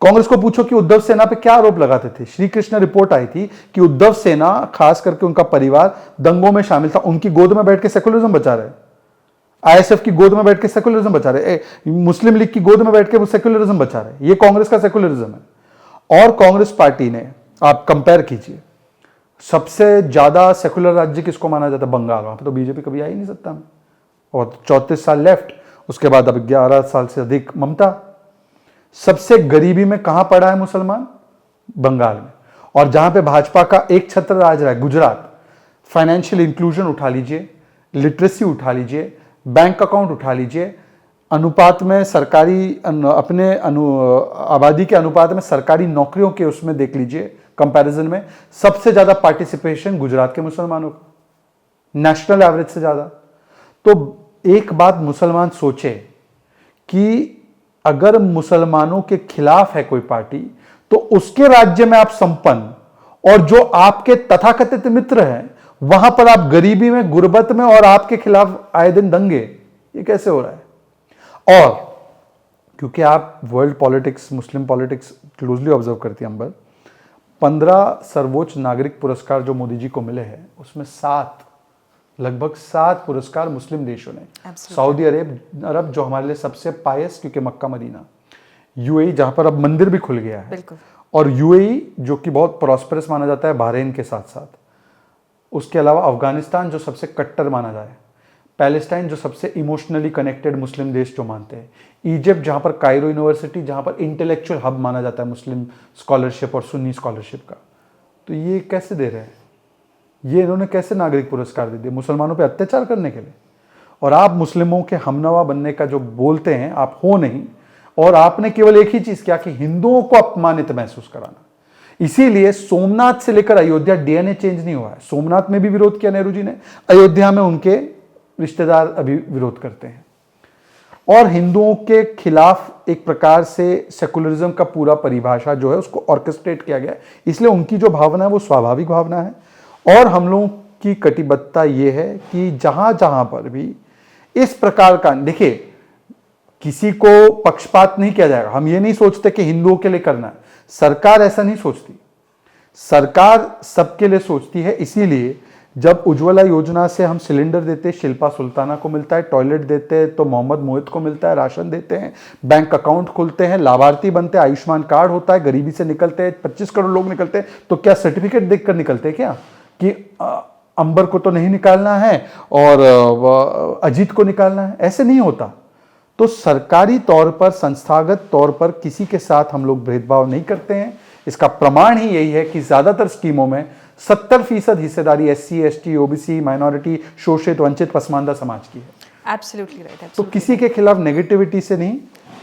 कांग्रेस को पूछो कि उद्धव सेना पे क्या आरोप लगाते थे। श्री कृष्ण रिपोर्ट आई थी कि उद्धव सेना, खास करके उनका परिवार, दंगों में शामिल था। उनकी गोद में बैठ के सेकुलरिज्म बचा रहे, आईएसएफ की गोद में बैठ के सेकुलरिज्म बचा रहे, मुस्लिम लीग की गोद में बैठ के वो सेकुलरिज्म बचा रहे। ये कांग्रेस का सेकुलरिज्म है। और कांग्रेस पार्टी ने, आप कंपेयर कीजिए, सबसे ज्यादा सेकुलर राज्य किसको माना जाता है? बंगाल। वहां पर तो बीजेपी कभी आ ही नहीं सत्ता में, और 34 साल लेफ्ट, उसके बाद अब 11 साल से अधिक ममता। सबसे गरीबी में कहां पड़ा है मुसलमान? बंगाल में। और जहां पे भाजपा का एक छत्र राज रहा है, गुजरात, फाइनेंशियल इंक्लूजन उठा लीजिए, लिटरेसी उठा लीजिए, बैंक अकाउंट उठा लीजिए, अनुपात में सरकारी अपने आबादी के अनुपात में सरकारी नौकरियों के उसमें देख लीजिए, कंपैरिजन में सबसे ज्यादा पार्टिसिपेशन गुजरात के मुसलमानों का, नेशनल एवरेज से ज्यादा। तो एक बात मुसलमान सोचे कि अगर मुसलमानों के खिलाफ है कोई पार्टी, तो उसके राज्य में आप संपन्न, और जो आपके तथाकथित मित्र हैं वहां पर आप गरीबी में, गुर्बत में, और आपके खिलाफ आए दिन दंगे। ये कैसे हो रहा है? और क्योंकि आप वर्ल्ड पॉलिटिक्स, मुस्लिम पॉलिटिक्स क्लोजली ऑब्जर्व करती हैं अंबर, 15 सर्वोच्च नागरिक पुरस्कार जो मोदी जी को मिले हैं, उसमें लगभग 7 पुरस्कार मुस्लिम देशों ने। सऊदी अरब जो हमारे लिए सबसे पायस, क्योंकि मक्का मदीना, यूएई जहां पर अब मंदिर भी खुल गया है, और यूएई जो कि बहुत प्रॉस्परस माना जाता है बहरीन के साथ साथ, उसके अलावा अफगानिस्तान जो सबसे कट्टर माना जाए, पैलेस्टाइन जो सबसे इमोशनली कनेक्टेड मुस्लिम देश जो मानते हैं, इजिप्ट जहां पर कायरो यूनिवर्सिटी, जहां पर इंटेलेक्चुअल हब माना जाता है मुस्लिम स्कॉलरशिप और सुन्नी स्कॉलरशिप का। तो ये कैसे दे रहे हैं? ये इन्होंने कैसे नागरिक पुरस्कार दे दिए? मुसलमानों पे अत्याचार करने के लिए। और आप मुस्लिमों के हमनवा बनने का जो बोलते हैं, आप हो नहीं, और आपने केवल एक ही चीज किया कि हिंदुओं को अपमानित महसूस कराना। इसीलिए सोमनाथ से लेकर अयोध्या डीएनए चेंज नहीं हुआ है। सोमनाथ में भी विरोध किया नेहरू जी ने, अयोध्या में उनके रिश्तेदार अभी विरोध करते हैं। और हिंदुओं के खिलाफ एक प्रकार से सेकुलरिज्म का पूरा परिभाषा जो है उसको ऑर्केस्ट्रेट किया गया है। इसलिए उनकी जो भावना है वो स्वाभाविक भावना है। और हम लोगों की कटिबद्धता ये है कि जहां जहां पर भी इस प्रकार का, देखिए, किसी को पक्षपात नहीं किया जाएगा। हम ये नहीं सोचते कि हिंदुओं के लिए करना है, सरकार ऐसा नहीं सोचती। सरकार सबके लिए सोचती है। इसीलिए जब उज्ज्वला योजना से हम सिलेंडर देते, शिल्पा सुल्ताना को मिलता है, टॉयलेट देते हैं तो मोहम्मद मोहित को मिलता है, राशन देते हैं, बैंक अकाउंट खुलते हैं, लाभार्थी बनते हैं, आयुष्मान कार्ड होता है, गरीबी से निकलते हैं, 25 करोड़ लोग निकलते हैं, तो क्या सर्टिफिकेट देखकर निकलते हैं क्या कि अंबर को तो नहीं निकालना है और अजीत को निकालना है? ऐसे नहीं होता। तो सरकारी तौर पर, संस्थागत तौर पर किसी के साथ हम लोग भेदभाव नहीं करते हैं। इसका प्रमाण ही यही है कि ज्यादातर स्कीमों में 70% हिस्सेदारी SC ST OBC माइनॉरिटी शोषित वंचित पसमानदा समाज की है। Absolutely right. तो किसी के खिलाफ नेगेटिविटी से नहीं,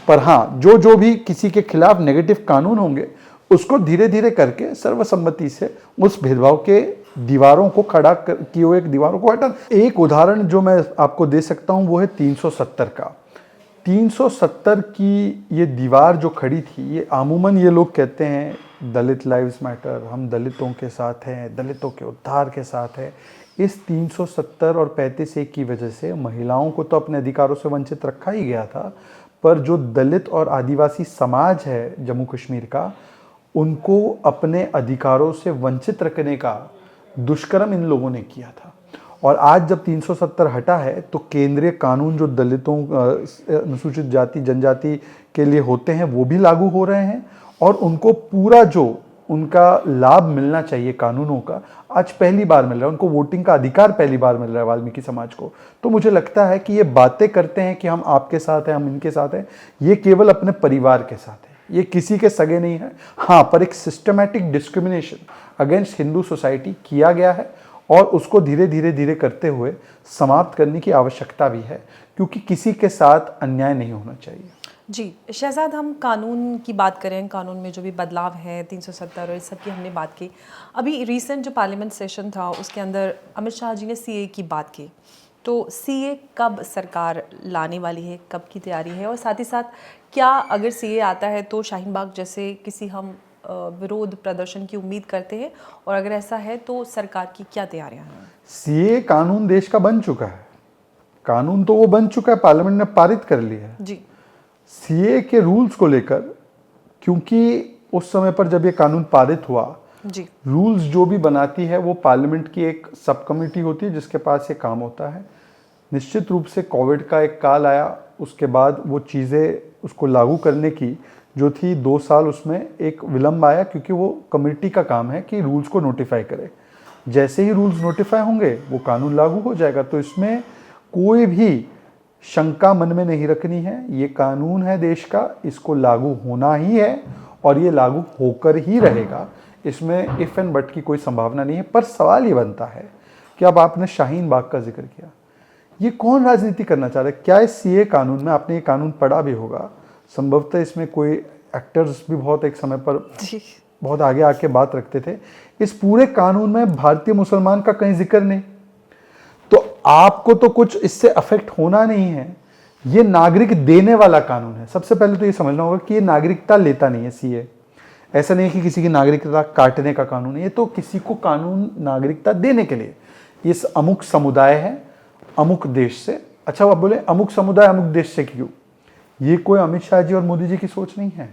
पर हाँ जो भी किसी के खिलाफ नेगेटिव कानून होंगे उसको धीरे धीरे करके सर्वसम्मति से उस भेदभाव के दीवारों को खड़ा किए हुए दीवारों को हटा। एक उदाहरण जो मैं आपको दे सकता हूं वो है 370 का। 370 की ये दीवार जो खड़ी थी, ये अमूमन ये लोग कहते हैं दलित लाइव्स मैटर, हम दलितों के साथ हैं, दलितों के उद्धार के साथ हैं। इस 370 और 35(1) की वजह से महिलाओं को तो अपने अधिकारों से वंचित रखा ही गया था, पर जो दलित और आदिवासी समाज है जम्मू कश्मीर का, उनको अपने अधिकारों से वंचित रखने का दुष्कर्म इन लोगों ने किया था। और आज जब 370 हटा है तो केंद्रीय कानून जो दलितों अनुसूचित जाति जनजाति के लिए होते हैं वो भी लागू हो रहे हैं, और उनको पूरा जो उनका लाभ मिलना चाहिए कानूनों का आज पहली बार मिल रहा है। उनको वोटिंग का अधिकार पहली बार मिल रहा है वाल्मीकि समाज को। तो मुझे लगता है कि ये बातें करते हैं कि हम आपके साथ हैं, हम इनके साथ हैं, ये केवल अपने परिवार के साथ है, ये किसी के सगे नहीं है। हाँ, पर एक systematic discrimination against Hindu society किया गया है और उसको धीरे धीरे करते हुए समाप्त करने की आवश्यकता भी है, क्योंकि किसी के साथ अन्याय नहीं होना चाहिए। जी शहजाद, हम कानून की बात करें, कानून में जो भी बदलाव है 370 और इस सब की हमने बात की। अभी रिसेंट जो पार्लियामेंट सेशन था उसके अंदर अमित शाह जी ने CA की बात की, तो CA कब सरकार लाने वाली है, कब की तैयारी है, और साथ ही साथ क्या अगर CA आता है तो शाहीन बाग जैसे किसी हम विरोध प्रदर्शन की उम्मीद करते हैं, और अगर ऐसा है तो सरकार की क्या तैयारियां हैं? CA कानून देश का बन चुका है, कानून तो वो बन चुका है, पार्लियामेंट ने पारित कर लिया है। जी, CA के रूल्स को लेकर, क्योंकि उस समय पर जब ये कानून पारित हुआ, जी, रूल्स जो भी बनाती है वो पार्लियामेंट की एक सब कमेटी होती है जिसके पास ये काम होता है। निश्चित रूप से कोविड का एक काल आया, उसके बाद वो चीज़ें उसको लागू करने की जो थी 2 साल उसमें एक विलंब आया, क्योंकि वो कमेटी का काम है कि रूल्स को नोटिफाई करे। जैसे ही रूल्स नोटिफाई होंगे वो कानून लागू हो जाएगा। तो इसमें कोई भी शंका मन में नहीं रखनी है, ये कानून है देश का, इसको लागू होना ही है और ये लागू होकर ही रहेगा। इसमें इफ़ एंड बट की कोई संभावना नहीं है। पर सवाल ये बनता है कि अब आपने शाहीन बाग का जिक्र किया, ये कौन राजनीति करना चाह रहा है? क्या इस CA कानून में, आपने ये कानून पढ़ा भी होगा, संभवतः इसमें कोई एक्टर्स भी बहुत एक समय पर बहुत आगे आके बात रखते थे, इस पूरे कानून में भारतीय मुसलमान का कहीं जिक्र नहीं। तो आपको तो कुछ इससे अफेक्ट होना नहीं है, ये नागरिक देने वाला कानून है। सबसे पहले तो ये समझना होगा कि ये नागरिकता लेता नहीं है CA। ऐसा नहीं है कि किसी की नागरिकता काटने का कानून है, ये तो किसी को कानून नागरिकता देने के लिए, इस अमुक समुदाय है अमुक देश से। अच्छा, आप बोले अमुक समुदाय अमुक देश से क्यों? ये कोई अमित शाह जी और मोदी जी की सोच नहीं है,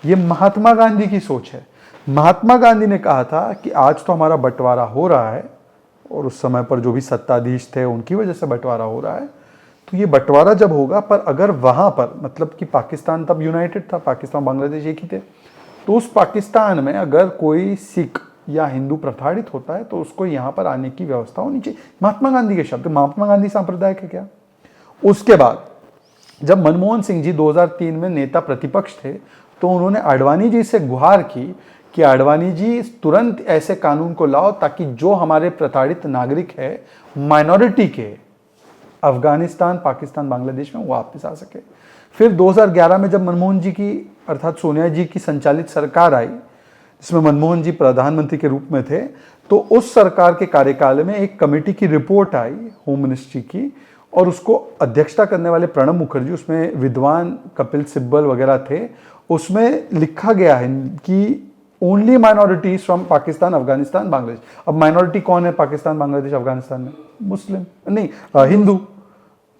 ये महात्मा गांधी की सोच है। महात्मा गांधी ने कहा था कि आज तो हमारा बंटवारा हो रहा है, और उस समय पर जो भी सत्ताधीश थे उनकी वजह से बंटवारा हो रहा है, तो ये बंटवारा जब होगा, पर अगर वहाँ पर मतलब कि पाकिस्तान तब यूनाइटेड था, पाकिस्तान बांग्लादेश एक ही थे, तो उस पाकिस्तान में अगर कोई सिख या हिंदू प्रताड़ित होता है तो उसको यहाँ पर आने की व्यवस्था होनी चाहिए। महात्मा गांधी के शब्द, महात्मा गांधी सांप्रदायिक है क्या? उसके बाद जब मनमोहन सिंह जी 2003 में नेता प्रतिपक्ष थे तो उन्होंने आडवाणी जी से गुहार की कि आडवाणी जी तुरंत ऐसे कानून को लाओ ताकि जो हमारे प्रताड़ित नागरिक है माइनॉरिटी के अफगानिस्तान, पाकिस्तान, बांग्लादेश में वो वापस आ सके। फिर 2011 में जब मनमोहन जी की अर्थात सोनिया जी की संचालित सरकार आई, जिसमें मनमोहन जी प्रधानमंत्री के रूप में थे, तो उस सरकार के कार्यकाल में एक कमेटी की रिपोर्ट आई होम मिनिस्ट्री की, और उसको अध्यक्षता करने वाले प्रणब मुखर्जी, उसमें विद्वान कपिल सिब्बल वगैरह थे। उसमें लिखा गया है कि only minorities from Pakistan, Afghanistan, Bangladesh. अब माइनॉरिटी कौन है पाकिस्तान, बांग्लादेश, अफगानिस्तान में? मुस्लिम नहीं, हिंदू।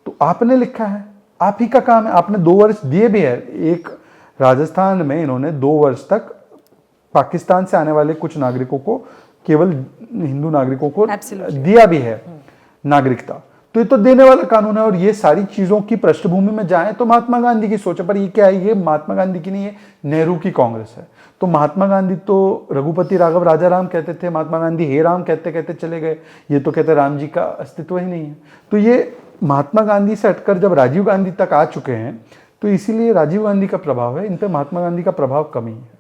तो आपने लिखा है, आप ही का काम है, आपने 2 वर्ष दिए भी है। एक राजस्थान में इन्होंने 2 वर्ष तक पाकिस्तान से आने वाले कुछ नागरिकों को, केवल हिंदू नागरिकों को दिया भी है नागरिकता। तो ये तो देने वाला कानून है, और ये सारी चीजों की पृष्ठभूमि में जाए तो महात्मा गांधी की सोच है। पर ये क्या है? ये महात्मा गांधी की नहीं है, नेहरू की कांग्रेस है। तो महात्मा गांधी तो रघुपति राघव राजाराम कहते थे, महात्मा गांधी हे राम कहते कहते चले गए। ये तो कहते राम जी का अस्तित्व ही नहीं है। तो ये महात्मा गांधी से हटकर जब राजीव गांधी तक आ चुके हैं, तो इसीलिए राजीव गांधी का प्रभाव है इन पर, महात्मा गांधी का प्रभाव कम ही है।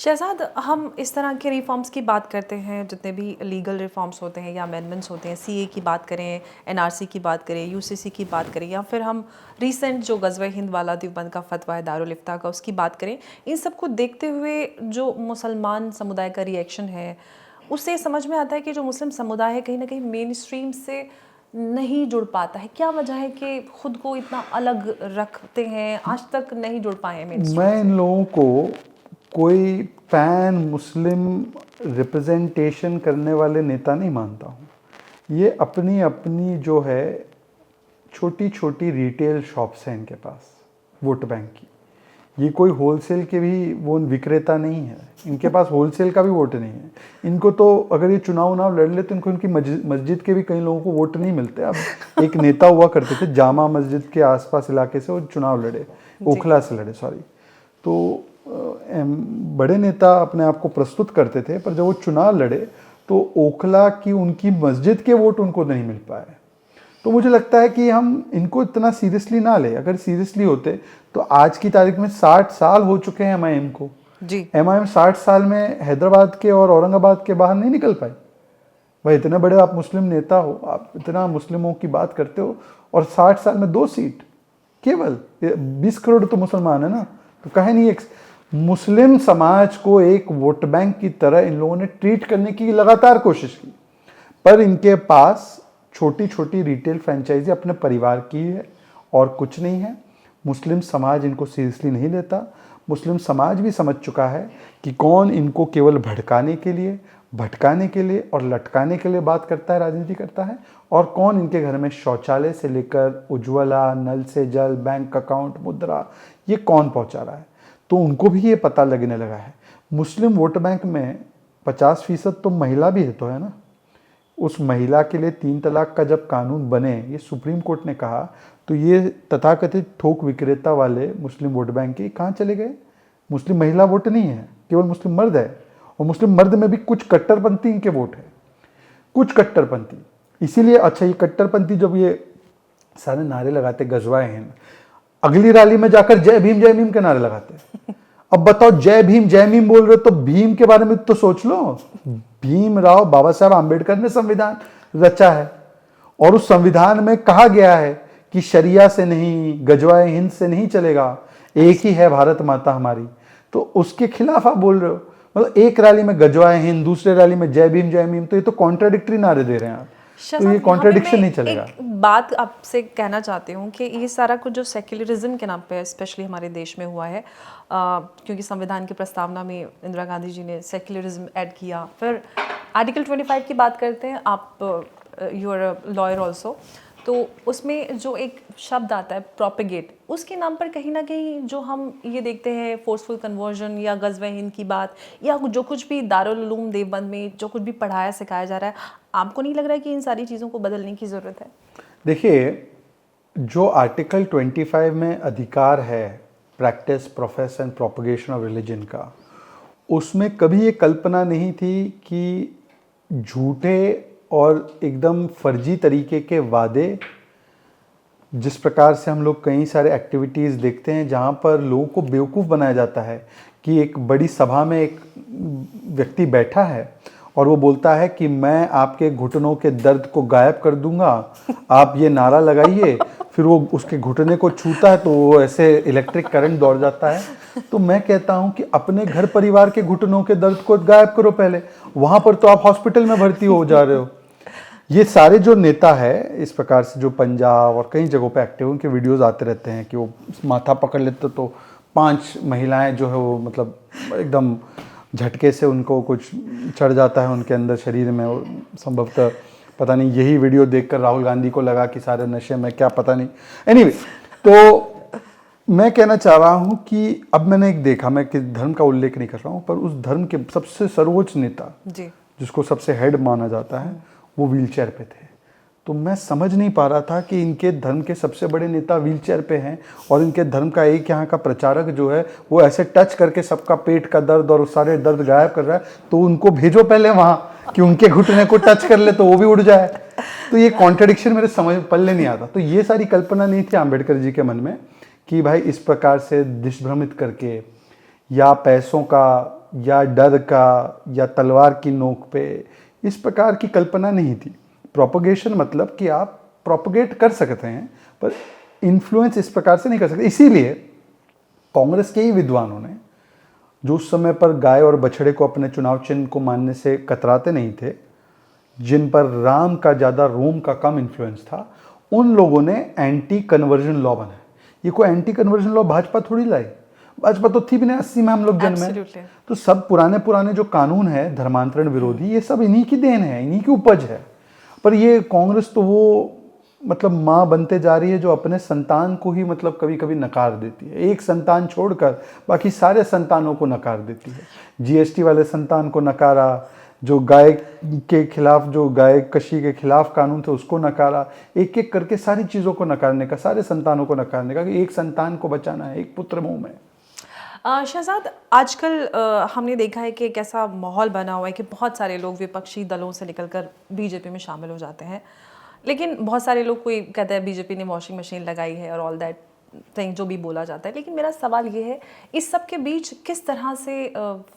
शहजाद, हम इस तरह के रिफॉर्म्स की बात करते हैं, जितने भी लीगल रिफॉर्म्स होते हैं या अमेंडमेंट्स होते हैं, सीए की बात करें, एनआरसी की बात करें, यूसीसी की बात करें, या फिर हम रीसेंट जो गज़वे हिंद वाला देवबंद का फतवा है दारुल इफ्ता का, उसकी बात करें, इन सबको देखते हुए जो मुसलमान समुदाय का रिएक्शन है, उससे समझ में आता है कि जो मुस्लिम समुदाय है कहीं ना कहीं मेन स्ट्रीम से नहीं जुड़ पाता है। क्या वजह है कि खुद को इतना अलग रखते हैं, आज तक नहीं जुड़ पाए हैं मेन स्ट्रीम मैं इन लोगों को कोई पैन मुस्लिम रिप्रेजेंटेशन करने वाले नेता नहीं मानता हूँ। ये अपनी अपनी जो है छोटी छोटी रिटेल शॉप्स हैं इनके पास वोट बैंक की। ये कोई होलसेल के भी वो विक्रेता नहीं है, इनके पास होलसेल का भी वोट नहीं है। इनको तो अगर ये चुनाव उनाव लड़ ले तो इनको इनकी मस्जिद के भी कई लोगों को वोट नहीं मिलते। अब एक नेता हुआ करते थे जामा मस्जिद के आसपास इलाके से, वो चुनाव लड़े, ओखला से लड़े सॉरी, तो बड़े नेता अपने आप को प्रस्तुत करते थे, पर जब वो चुनाव लड़े तो ओखला की उनकी मस्जिद के वोट उनको नहीं मिल पाए। तो मुझे लगता है कि हम इनको इतना सीरियसली ना ले। अगर सीरियसली होते तो आज की तारीख में 60 साल हो चुके हैं एमआईएम को जी। एमआईएम 60 साल में हैदराबाद के और औरंगाबाद के बाहर नहीं निकल पाई। भाई इतने बड़े आप मुस्लिम नेता हो, आप इतना मुस्लिमों की बात करते हो, और 60 साल में 2 सीट केवल, 20 करोड़ तो मुसलमान है ना, तो कहे नहीं एक मुस्लिम समाज को एक वोट बैंक की तरह इन लोगों ने ट्रीट करने की लगातार कोशिश की, पर इनके पास छोटी छोटी रिटेल फ्रेंचाइजी अपने परिवार की है और कुछ नहीं है। मुस्लिम समाज इनको सीरियसली नहीं लेता। मुस्लिम समाज भी समझ चुका है कि कौन इनको केवल भड़काने के लिए, भटकाने के लिए और लटकाने के लिए बात करता है, राजनीति करता है, और कौन इनके घर में शौचालय से लेकर उज्ज्वला, नल से जल, बैंक अकाउंट, मुद्रा, ये कौन पहुंचा रहा है। तो उनको भी ये पता लगने लगा है। मुस्लिम वोट बैंक में 50% तो महिला भी है, तो है ना। उस महिला के लिए 3 तलाक का जब कानून बने, ये सुप्रीम कोर्ट ने कहा, तो ये तथाकथित थोक विक्रेता वाले मुस्लिम वोट बैंक के कहाँ चले गए। मुस्लिम महिला वोट नहीं है, केवल मुस्लिम मर्द है, और मुस्लिम मर्द में भी कुछ कट्टरपंथी इनके वोट है, कुछ कट्टरपंथी। इसीलिए अच्छा, ये कट्टरपंथी जब ये सारे नारे लगाते गजवाए हैं, अगली रैली में जाकर जय भीम के नारे लगाते। अब बताओ, जय भीम बोल रहे हो तो भीम के बारे में तो सोच लो। भीमराव बाबा साहब आंबेडकर ने संविधान रचा है, और उस संविधान में कहा गया है कि शरिया से नहीं, गजवाए हिंद से नहीं चलेगा, एक ही है भारत माता हमारी। तो उसके खिलाफ आप बोल रहे हो। मतलब एक रैली में गजवाए हिंद, दूसरे रैली में जय भीम, तो ये तो कॉन्ट्राडिक्टरी नारे दे रहे हैं आप। तो ये कॉन्ट्राडिक्शन नहीं चलेगा। एक बात आपसे कहना चाहती हूँ कि ये सारा कुछ जो सेक्युलरिज्म के नाम पे स्पेशली हमारे देश में हुआ है, क्योंकि संविधान की प्रस्तावना में इंदिरा गांधी जी ने सेक्युलरिज्म ऐड किया। फिर आर्टिकल 25 की बात करते हैं, आप you are a lawyer also, तो उसमें जो एक शब्द आता है प्रोपेगेट, उसके नाम पर कहीं ना कहीं जो हम ये देखते हैं फोर्सफुल कन्वर्जन या गज़वे हिंद की बात, या जो कुछ भी दारुल उलूम देवबंद में जो कुछ भी पढ़ाया सिखाया जा रहा है, आपको नहीं लग रहा है कि इन सारी चीज़ों को बदलने की ज़रूरत है? देखिए, जो आर्टिकल 25 में अधिकार है practice, profess and propagation of religion का, उसमें कभी ये कल्पना नहीं थी कि झूठे और एकदम फर्जी तरीके के वादे, जिस प्रकार से हम लोग कई सारे एक्टिविटीज़ देखते हैं जहाँ पर लोगों को बेवकूफ़ बनाया जाता है कि एक बड़ी सभा में एक व्यक्ति बैठा है और वो बोलता है कि मैं आपके घुटनों के दर्द को गायब कर दूंगा, आप ये नारा लगाइए। फिर वो उसके घुटने को छूता है तो वो ऐसे इलेक्ट्रिक करंट दौड़ जाता है। तो मैं कहता हूं कि अपने घर परिवार के घुटनों के दर्द को गायब करो पहले, वहां पर तो आप हॉस्पिटल में भर्ती हो जा रहे हो। ये सारे जो नेता है इस प्रकार से जो पंजाब और कई जगहों पे एक्टिव, उनके वीडियोस आते रहते हैं कि वो माथा पकड़ लेते तो 5 महिलाएं जो है वो मतलब एकदम झटके से उनको कुछ चढ़ जाता है उनके अंदर शरीर में। संभवतः पता नहीं यही वीडियो देखकर राहुल गांधी को लगा कि सारे नशे में, क्या पता नहीं। एनीवे, तो मैं कहना चाह रहा हूँ कि अब मैंने एक देखा, मैं किस धर्म का उल्लेख नहीं कर रहा हूँ, पर उस धर्म के सबसे सर्वोच्च नेता जी, जिसको सबसे हेड माना जाता है, वो व्हीलचेयर पे थे। तो मैं समझ नहीं पा रहा था कि इनके धर्म के सबसे बड़े नेता व्हीलचेयर पे हैं, और इनके धर्म का एक यहाँ का प्रचारक जो है वो ऐसे टच करके सबका पेट का दर्द और सारे दर्द गायब कर रहा है। तो उनको भेजो पहले वहाँ कि उनके घुटने को टच कर ले तो वो भी उड़ जाए। तो ये कॉन्ट्रडिक्शन मेरे समझ पल्ले नहीं आता। तो ये सारी कल्पना नहीं थी अम्बेडकर जी के मन में कि भाई इस प्रकार से दिशभ्रमित करके या पैसों का या डर का या तलवार की नोक पे, इस प्रकार की कल्पना नहीं थी। प्रोपोगेशन मतलब कि आप प्रोपोगेट कर सकते हैं पर इन्फ्लुएंस इस प्रकार से नहीं कर सकते। इसीलिए कांग्रेस के ही विद्वानों ने, जो उस समय पर गाय और बछड़े को अपने चुनाव चिन्ह को मानने से कतराते नहीं थे, जिन पर राम का ज़्यादा रोम का कम इन्फ्लुएंस था, उन लोगों ने एंटी कन्वर्जन लॉ बनाया। ये कोई एंटी कन्वर्जन लॉ भाजपा थोड़ी लाई, भाजपा तो थी भी नहीं, 80 में हम लोग जन्मे। Absolutely. तो सब पुराने पुराने जो कानून है धर्मांतरण विरोधी, ये सब इन्हीं की देन है, इन्हीं की उपज है। पर ये कांग्रेस तो वो मतलब माँ बनते जा रही है जो अपने संतान को ही मतलब कभी कभी नकार देती है। एक संतान छोड़कर बाकी सारे संतानों को नकार देती है। जीएसटी वाले संतान को नकारा, जो गाय के खिलाफ, जो गाय कशी के खिलाफ कानून थे उसको नकारा, एक एक करके सारी चीज़ों को नकारने का, सारे संतानों को नकारने का कि एक संतान को बचाना है, एक पुत्र मुँह में। शहजाद, आजकल हमने देखा है कि एक ऐसा माहौल बना हुआ है कि बहुत सारे लोग विपक्षी दलों से निकलकर बीजेपी में शामिल हो जाते हैं, लेकिन बहुत सारे लोग, कोई कहता है बीजेपी ने वॉशिंग मशीन लगाई है और ऑल दैट थिंग जो भी बोला जाता है। लेकिन मेरा सवाल ये है, इस सब के बीच किस तरह से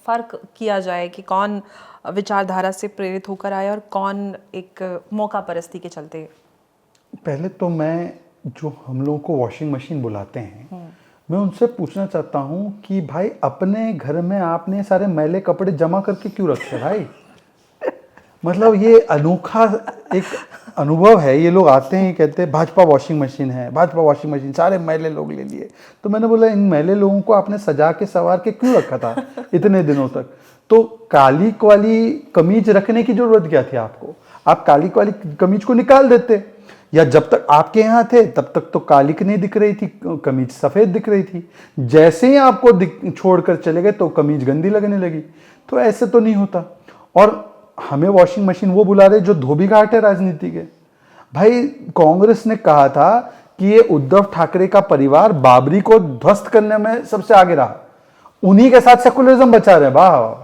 फ़र्क किया जाए कि कौन विचारधारा से प्रेरित होकर आए और कौन एक मौका परस्ती के चलते। पहले तो मैं, जो हम लोगों को वॉशिंग मशीन बुलाते हैं, मैं उनसे पूछना चाहता हूं कि भाई अपने घर में आपने सारे मैले कपड़े जमा करके क्यों रखे भाई? मतलब ये अनोखा एक अनुभव है। ये लोग आते हैं, कहते हैं भाजपा वॉशिंग मशीन है, भाजपा वॉशिंग मशीन, सारे मैले लोग ले लिए। तो मैंने बोला इन मैले लोगों को आपने सजा के सवार के क्यों रखा था इतने दिनों तक? तो काली वाली कमीज रखने की जरूरत क्या थी आपको? आप काली वाली कमीज को निकाल देते, या जब तक आपके यहाँ थे तब तक तो कालिक नहीं दिख रही थी, कमीज सफेद दिख रही थी। जैसे ही आपको छोड़कर चले गए तो कमीज गंदी लगने लगी। तो ऐसे तो नहीं होता। और हमें वॉशिंग मशीन वो बुला रहे जो धोबी घाट है राजनीति के। भाई कांग्रेस ने कहा था कि ये उद्धव ठाकरे का परिवार बाबरी को ध्वस्त करने में सबसे आगे रहा, उन्हीं के साथ सेकुलरिज्म बचा रहे। वाह।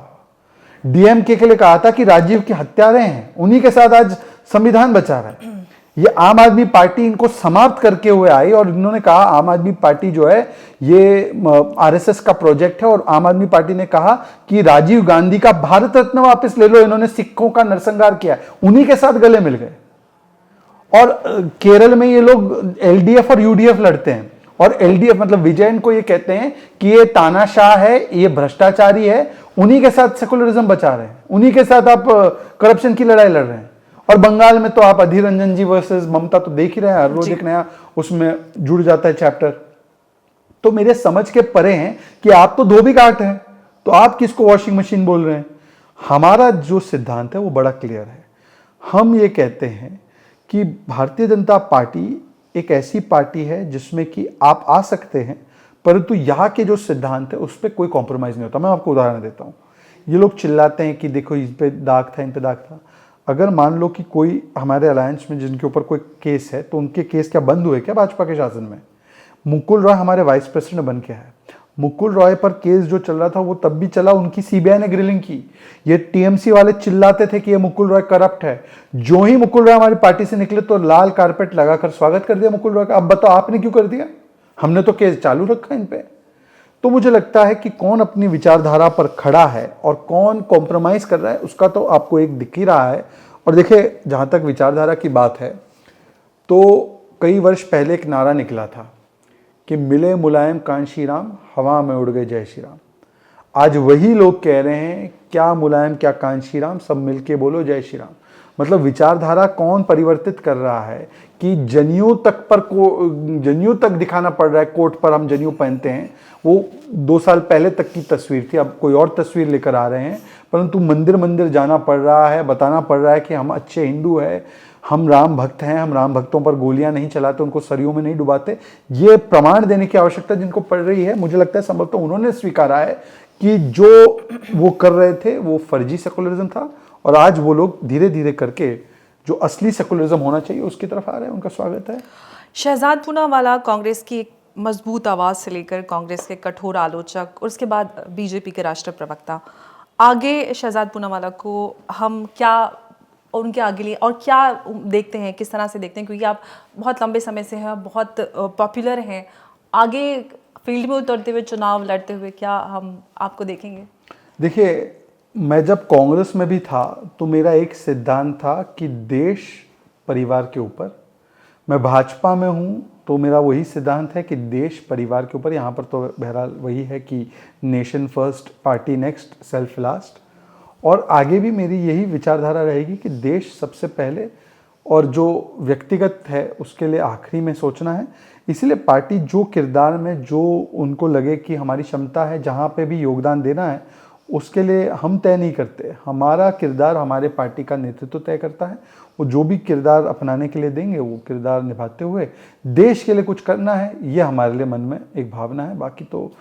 डीएमके के लिए कहा था कि राजीव के हत्यारे हैं, उन्हीं के साथ आज संविधान बचा रहा है। ये आम आदमी पार्टी इनको समाप्त करके हुए आई और इन्होंने कहा आम आदमी पार्टी जो है ये आरएसएस का प्रोजेक्ट है, और आम आदमी पार्टी ने कहा कि राजीव गांधी का भारत रत्न वापस ले लो। इन्होंने सिखों का नरसंहार किया, उन्हीं के साथ गले मिल गए। और केरल में ये लोग एलडीएफ और यूडीएफ लड़ते हैं, और एलडीएफ मतलब विजयन को ये कहते हैं कि ये तानाशाह है, ये भ्रष्टाचारी है, उन्हीं के साथ सेकुलरिज्म बचा रहे हैं, उन्हीं के साथ आप करप्शन की लड़ाई लड़ रहे हैं। और बंगाल में तो आप अधीर रंजन जी वर्सेस ममता तो देख ही रहे हैं, हर रोज एक नया उसमें जुड़ जाता है चैप्टर। तो मेरे समझ के परे हैं कि आप तो धोबी घाट हैं, तो आप किसको वॉशिंग मशीन बोल रहे हैं? हमारा जो सिद्धांत है वो बड़ा क्लियर है। हम ये कहते हैं कि भारतीय जनता पार्टी एक ऐसी पार्टी है जिसमें कि आप आ सकते हैं, परंतु यहाँ के जो सिद्धांत है उस पर कोई कॉम्प्रोमाइज नहीं होता। मैं आपको उदाहरण देता हूँ। ये लोग चिल्लाते हैं कि देखो इस पे दाग था, इन पे दाग था। अगर मान लो कि कोई हमारे अलायंस में जिनके ऊपर कोई केस है, तो उनके केस क्या बंद हुए क्या भाजपा के शासन में? मुकुल रॉय हमारे वाइस प्रेसिडेंट बन के है। मुकुल रॉय पर केस जो चल रहा था वो तब भी चला, उनकी सीबीआई ने ग्रिलिंग की। ये टीएमसी वाले चिल्लाते थे कि ये मुकुल रॉय करप्ट है। जो ही मुकुल रॉय हमारी पार्टी से निकले तो लाल कारपेट लगाकर स्वागत कर दिया मुकुल रॉय का। अब बताओ आपने क्यों कर दिया? हमने तो केस चालू रखा इन पे। तो मुझे लगता है कि कौन अपनी विचारधारा पर खड़ा है और कौन कॉम्प्रोमाइज कर रहा है उसका तो आपको एक दिख ही रहा है। और देखिए, जहां तक विचारधारा की बात है तो कई वर्ष पहले एक नारा निकला था कि मिले मुलायम कांशी राम, हवा में उड़ गए जय श्री राम। आज वही लोग कह रहे हैं क्या मुलायम क्या कांशी राम, सब मिलके बोलो जय श्री राम। मतलब विचारधारा कौन परिवर्तित कर रहा है कि जनेऊ तक पर जनेऊ तक दिखाना पड़ रहा है, कोट पर हम जनेऊ पहनते हैं। वो 2 साल पहले तक की तस्वीर थी, अब कोई और तस्वीर लेकर आ रहे हैं। परंतु मंदिर मंदिर जाना पड़ रहा है, बताना पड़ रहा है कि हम अच्छे हिंदू हैं, हम राम भक्त हैं, हम राम भक्तों पर गोलियां नहीं चलाते, उनको सरयू में नहीं डुबाते। ये प्रमाण देने की आवश्यकता जिनको पड़ रही है, मुझे लगता है संभवतः उन्होंने स्वीकारा है कि जो वो कर रहे थे वो फर्जी सेकुलरिज्म था, और आज वो लोग धीरे धीरे करके जो असली सेकुलरिज्म होना चाहिए उसकी तरफ आ रहे हैं। उनका स्वागत है। शहजाद पूनावाला कांग्रेस की एक मजबूत आवाज़ से लेकर कांग्रेस के कठोर आलोचक और उसके बाद बीजेपी के राष्ट्रीय प्रवक्ता, आगे शहजाद पूनावाला को हम क्या उनके आगे लिए और क्या देखते हैं, किस तरह से देखते हैं? क्योंकि आप बहुत लंबे समय से हैं, बहुत पॉपुलर हैं, आगे फील्ड में उतरते हुए, चुनाव लड़ते हुए क्या हम आपको देखेंगे? देखिए, मैं जब कांग्रेस में भी था तो मेरा एक सिद्धांत था कि देश परिवार के ऊपर। मैं भाजपा में हूँ तो मेरा वही सिद्धांत है कि देश परिवार के ऊपर। यहाँ पर तो बहरहाल वही है कि nation first, party next, self last. और आगे भी मेरी यही विचारधारा रहेगी कि देश सबसे पहले और जो व्यक्तिगत है उसके लिए आखिरी में सोचना है। इसीलिए पार्टी जो किरदार में जो उनको लगे कि हमारी क्षमता है, जहाँ पे भी योगदान देना है, उसके लिए हम तय नहीं करते। हमारा किरदार हमारे पार्टी का नेतृत्व तय करता है। वो जो भी किरदार अपनाने के लिए देंगे वो किरदार निभाते हुए देश के लिए कुछ करना है, ये हमारे लिए मन में एक भावना है। बाकी तो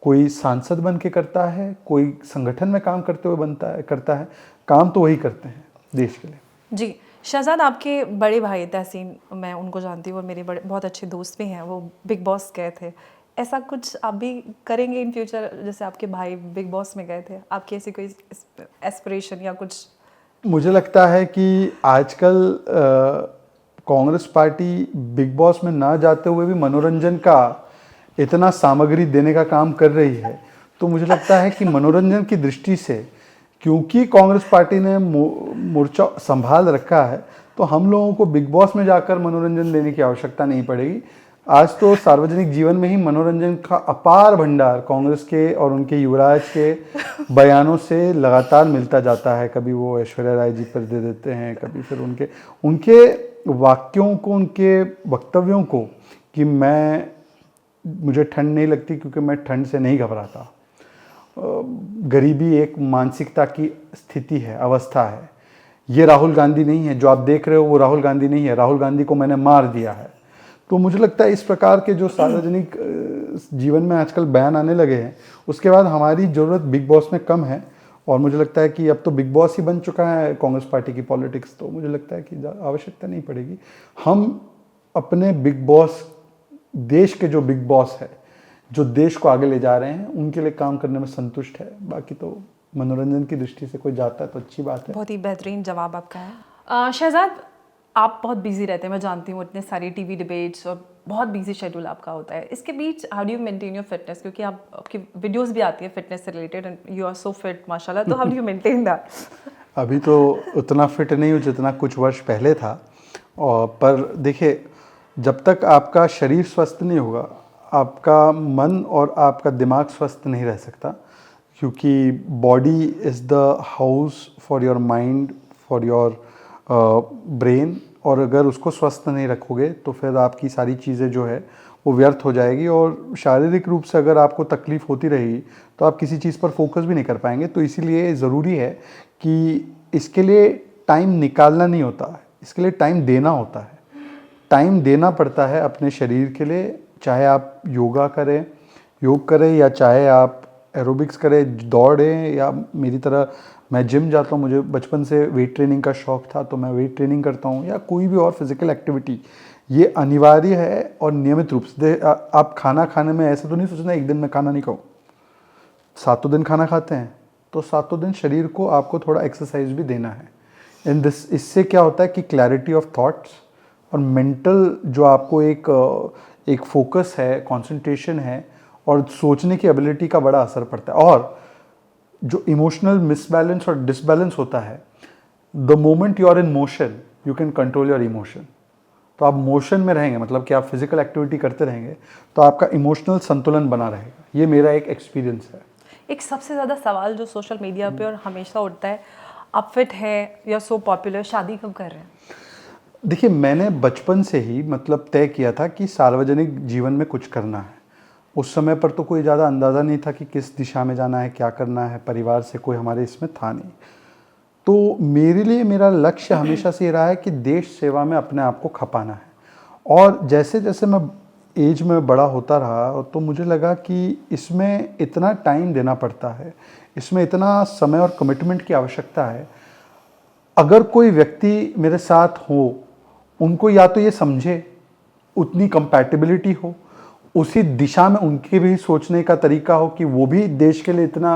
कोई सांसद बन के करता है, कोई संगठन में काम करते हुए करता है, काम तो वही करते हैं देश के लिए। जी शहजाद, आपके बड़े भाई तहसीन, मैं उनको जानती हूँ और मेरे बहुत अच्छे दोस्त भी हैं, वो बिग बॉस गए थे। ऐसा कुछ आप भी करेंगे इन फ्यूचर, जैसे आपके भाई बिग बॉस में गए थे? आपकी ऐसी कोई एस्पिरेशन या कुछ? मुझे लगता है कि आजकल कांग्रेस पार्टी बिग बॉस में ना जाते हुए भी मनोरंजन का इतना सामग्री देने का काम कर रही है। तो मुझे लगता है कि मनोरंजन की दृष्टि से, क्योंकि कांग्रेस पार्टी ने मोर्चा संभाल रखा है, तो हम लोगों को बिग बॉस में जाकर मनोरंजन देने की आवश्यकता नहीं पड़ेगी। आज तो सार्वजनिक जीवन में ही मनोरंजन का अपार भंडार कांग्रेस के और उनके युवराज के बयानों से लगातार मिलता जाता है। कभी वो ऐश्वर्या राय जी पर दे देते हैं, कभी फिर उनके वाक्यों को, उनके वक्तव्यों को कि मुझे ठंड नहीं लगती क्योंकि मैं ठंड से नहीं घबराता। गरीबी एक मानसिकता की स्थिति है, अवस्था है। ये राहुल गांधी नहीं है, जो आप देख रहे हो वो राहुल गांधी नहीं है। राहुल गांधी को मैंने मार दिया है। तो मुझे लगता है इस प्रकार के जो सार्वजनिक जीवन में आजकल बयान आने लगे हैं, उसके बाद हमारी ज़रूरत बिग बॉस में कम है। और मुझे लगता है कि अब तो बिग बॉस ही बन चुका है कांग्रेस पार्टी की पॉलिटिक्स, तो मुझे लगता है कि आवश्यकता नहीं पड़ेगी। हम अपने बिग बॉस, देश के जो बिग बॉस है, जो देश को आगे ले जा रहे हैं, उनके लिए काम करने में संतुष्ट है। बाकी तो मनोरंजन की दृष्टि से कोई जाता है तो अच्छी बात है। बहुत ही बेहतरीन जवाब आपका है। शहजाद, आप बहुत बिजी रहते हैं, मैं जानती हूँ, इतने सारी टीवी डिबेट्स और बहुत बिजी शेड्यूल आपका होता है। इसके बीच how do you maintain your fitness? क्योंकि आपकी वीडियोस भी आती है फिटनेस से related and you are so fit माशाल्लाह, तो how do you maintain that? अभी तो उतना फिट नहीं हूँ जितना कुछ वर्ष पहले था। और पर देखिए, जब तक आपका शरीर स्वस्थ नहीं होगा, आपका मन और आपका दिमाग स्वस्थ नहीं रह सकता। क्योंकि body is the house for your mind, for your brain. और अगर उसको स्वस्थ नहीं रखोगे तो फिर आपकी सारी चीज़ें जो है वो व्यर्थ हो जाएगी। और शारीरिक रूप से अगर आपको तकलीफ़ होती रहेगी तो आप किसी चीज़ पर फोकस भी नहीं कर पाएंगे। तो इसीलिए ज़रूरी है कि इसके लिए टाइम निकालना नहीं होता है, इसके लिए टाइम देना होता है। टाइम देना पड़ता है अपने शरीर के लिए, चाहे आप योग करें या चाहे आप एरोबिक्स करें, दौड़ें, या मेरी तरह मैं जिम जाता हूँ। मुझे बचपन से वेट ट्रेनिंग का शौक़ था तो मैं वेट ट्रेनिंग करता हूँ, या कोई भी और फिज़िकल एक्टिविटी। ये अनिवार्य है और नियमित रूप से। आप खाना खाने में ऐसा तो नहीं सोचना एक दिन में खाना नहीं खाऊँ। 7 दिन खाना खाते हैं तो 7 दिन शरीर को आपको थोड़ा एक्सरसाइज भी देना है। इससे क्या होता है कि क्लैरिटी ऑफ थॉट्स और मेंटल जो आपको एक फोकस है, कंसंट्रेशन है और सोचने की एबिलिटी का बड़ा असर पड़ता है। और जो इमोशनल मिसबैलेंस और डिसबैलेंस होता है, the moment you are in motion you can control your emotion. तो आप मोशन में रहेंगे, मतलब कि आप फिजिकल एक्टिविटी करते रहेंगे तो आपका इमोशनल संतुलन बना रहेगा। ये मेरा एक एक्सपीरियंस है। एक सबसे ज़्यादा सवाल जो सोशल मीडिया पे और हमेशा उठता है, आप फिट हैं, यू आर सो पॉपुलर, शादी कब कर रहे हैं? देखिए, मैंने बचपन से ही मतलब तय किया था कि सार्वजनिक जीवन में कुछ करना है। उस समय पर तो कोई ज़्यादा अंदाज़ा नहीं था कि किस दिशा में जाना है, क्या करना है। परिवार से कोई हमारे इसमें था नहीं। तो मेरे लिए मेरा लक्ष्य हमेशा से ये रहा है कि देश सेवा में अपने आप को खपाना है। और जैसे जैसे मैं एज में बड़ा होता रहा तो मुझे लगा कि इसमें इतना टाइम देना पड़ता है, इसमें इतना समय और कमिटमेंट की आवश्यकता है। अगर कोई व्यक्ति मेरे साथ हो, उनको या तो ये समझे, उतनी कंपैटिबिलिटी हो, उसी दिशा में उनके भी सोचने का तरीका हो कि वो भी देश के लिए इतना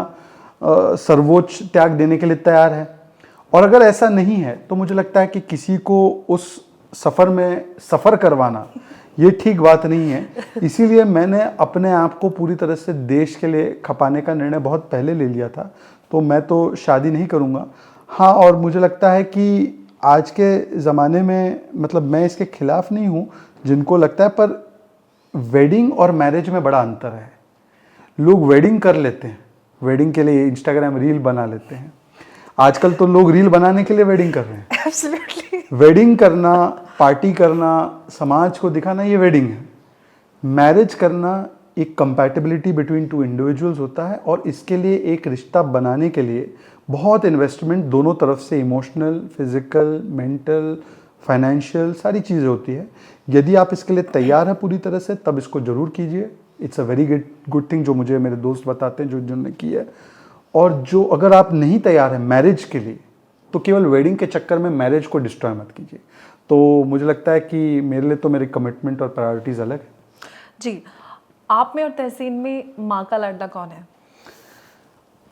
सर्वोच्च त्याग देने के लिए तैयार है। और अगर ऐसा नहीं है तो मुझे लगता है कि किसी को उस सफ़र में सफ़र करवाना ये ठीक बात नहीं है। इसीलिए मैंने अपने आप को पूरी तरह से देश के लिए खपाने का निर्णय बहुत पहले ले लिया था। तो मैं तो शादी नहीं करूँगा। हाँ, और मुझे लगता है कि आज के ज़माने में मतलब मैं इसके खिलाफ नहीं हूँ जिनको लगता है, पर वेडिंग और मैरिज में बड़ा अंतर है। लोग वेडिंग कर लेते हैं, वेडिंग के लिए इंस्टाग्राम रील बना लेते हैं। आजकल तो लोग रील बनाने के लिए वेडिंग कर रहे हैं। एब्सोल्युटली। वेडिंग करना, पार्टी करना, समाज को दिखाना, ये वेडिंग है। मैरिज करना एक कंपैटिबिलिटी बिटवीन टू इंडिविजुअल्स होता है, और इसके लिए एक रिश्ता बनाने के लिए बहुत इन्वेस्टमेंट दोनों तरफ से, इमोशनल, फिजिकल, मेंटल, फाइनेंशियल, सारी चीज़ें होती है। यदि आप इसके लिए तैयार हैं पूरी तरह से, तब इसको ज़रूर कीजिए। It's a very good thing, जो मुझे मेरे दोस्त बताते हैं जो जिन्होंने की है। और जो अगर आप नहीं तैयार हैं मैरिज के लिए, तो केवल वेडिंग के चक्कर में मैरिज को डिस्ट्रॉय मत कीजिए। तो मुझे लगता है कि मेरे लिए तो मेरी कमिटमेंट और प्रायोरिटीज़ अलग है। जी, आप में और तहसीन में माँ का लाडला कौन है?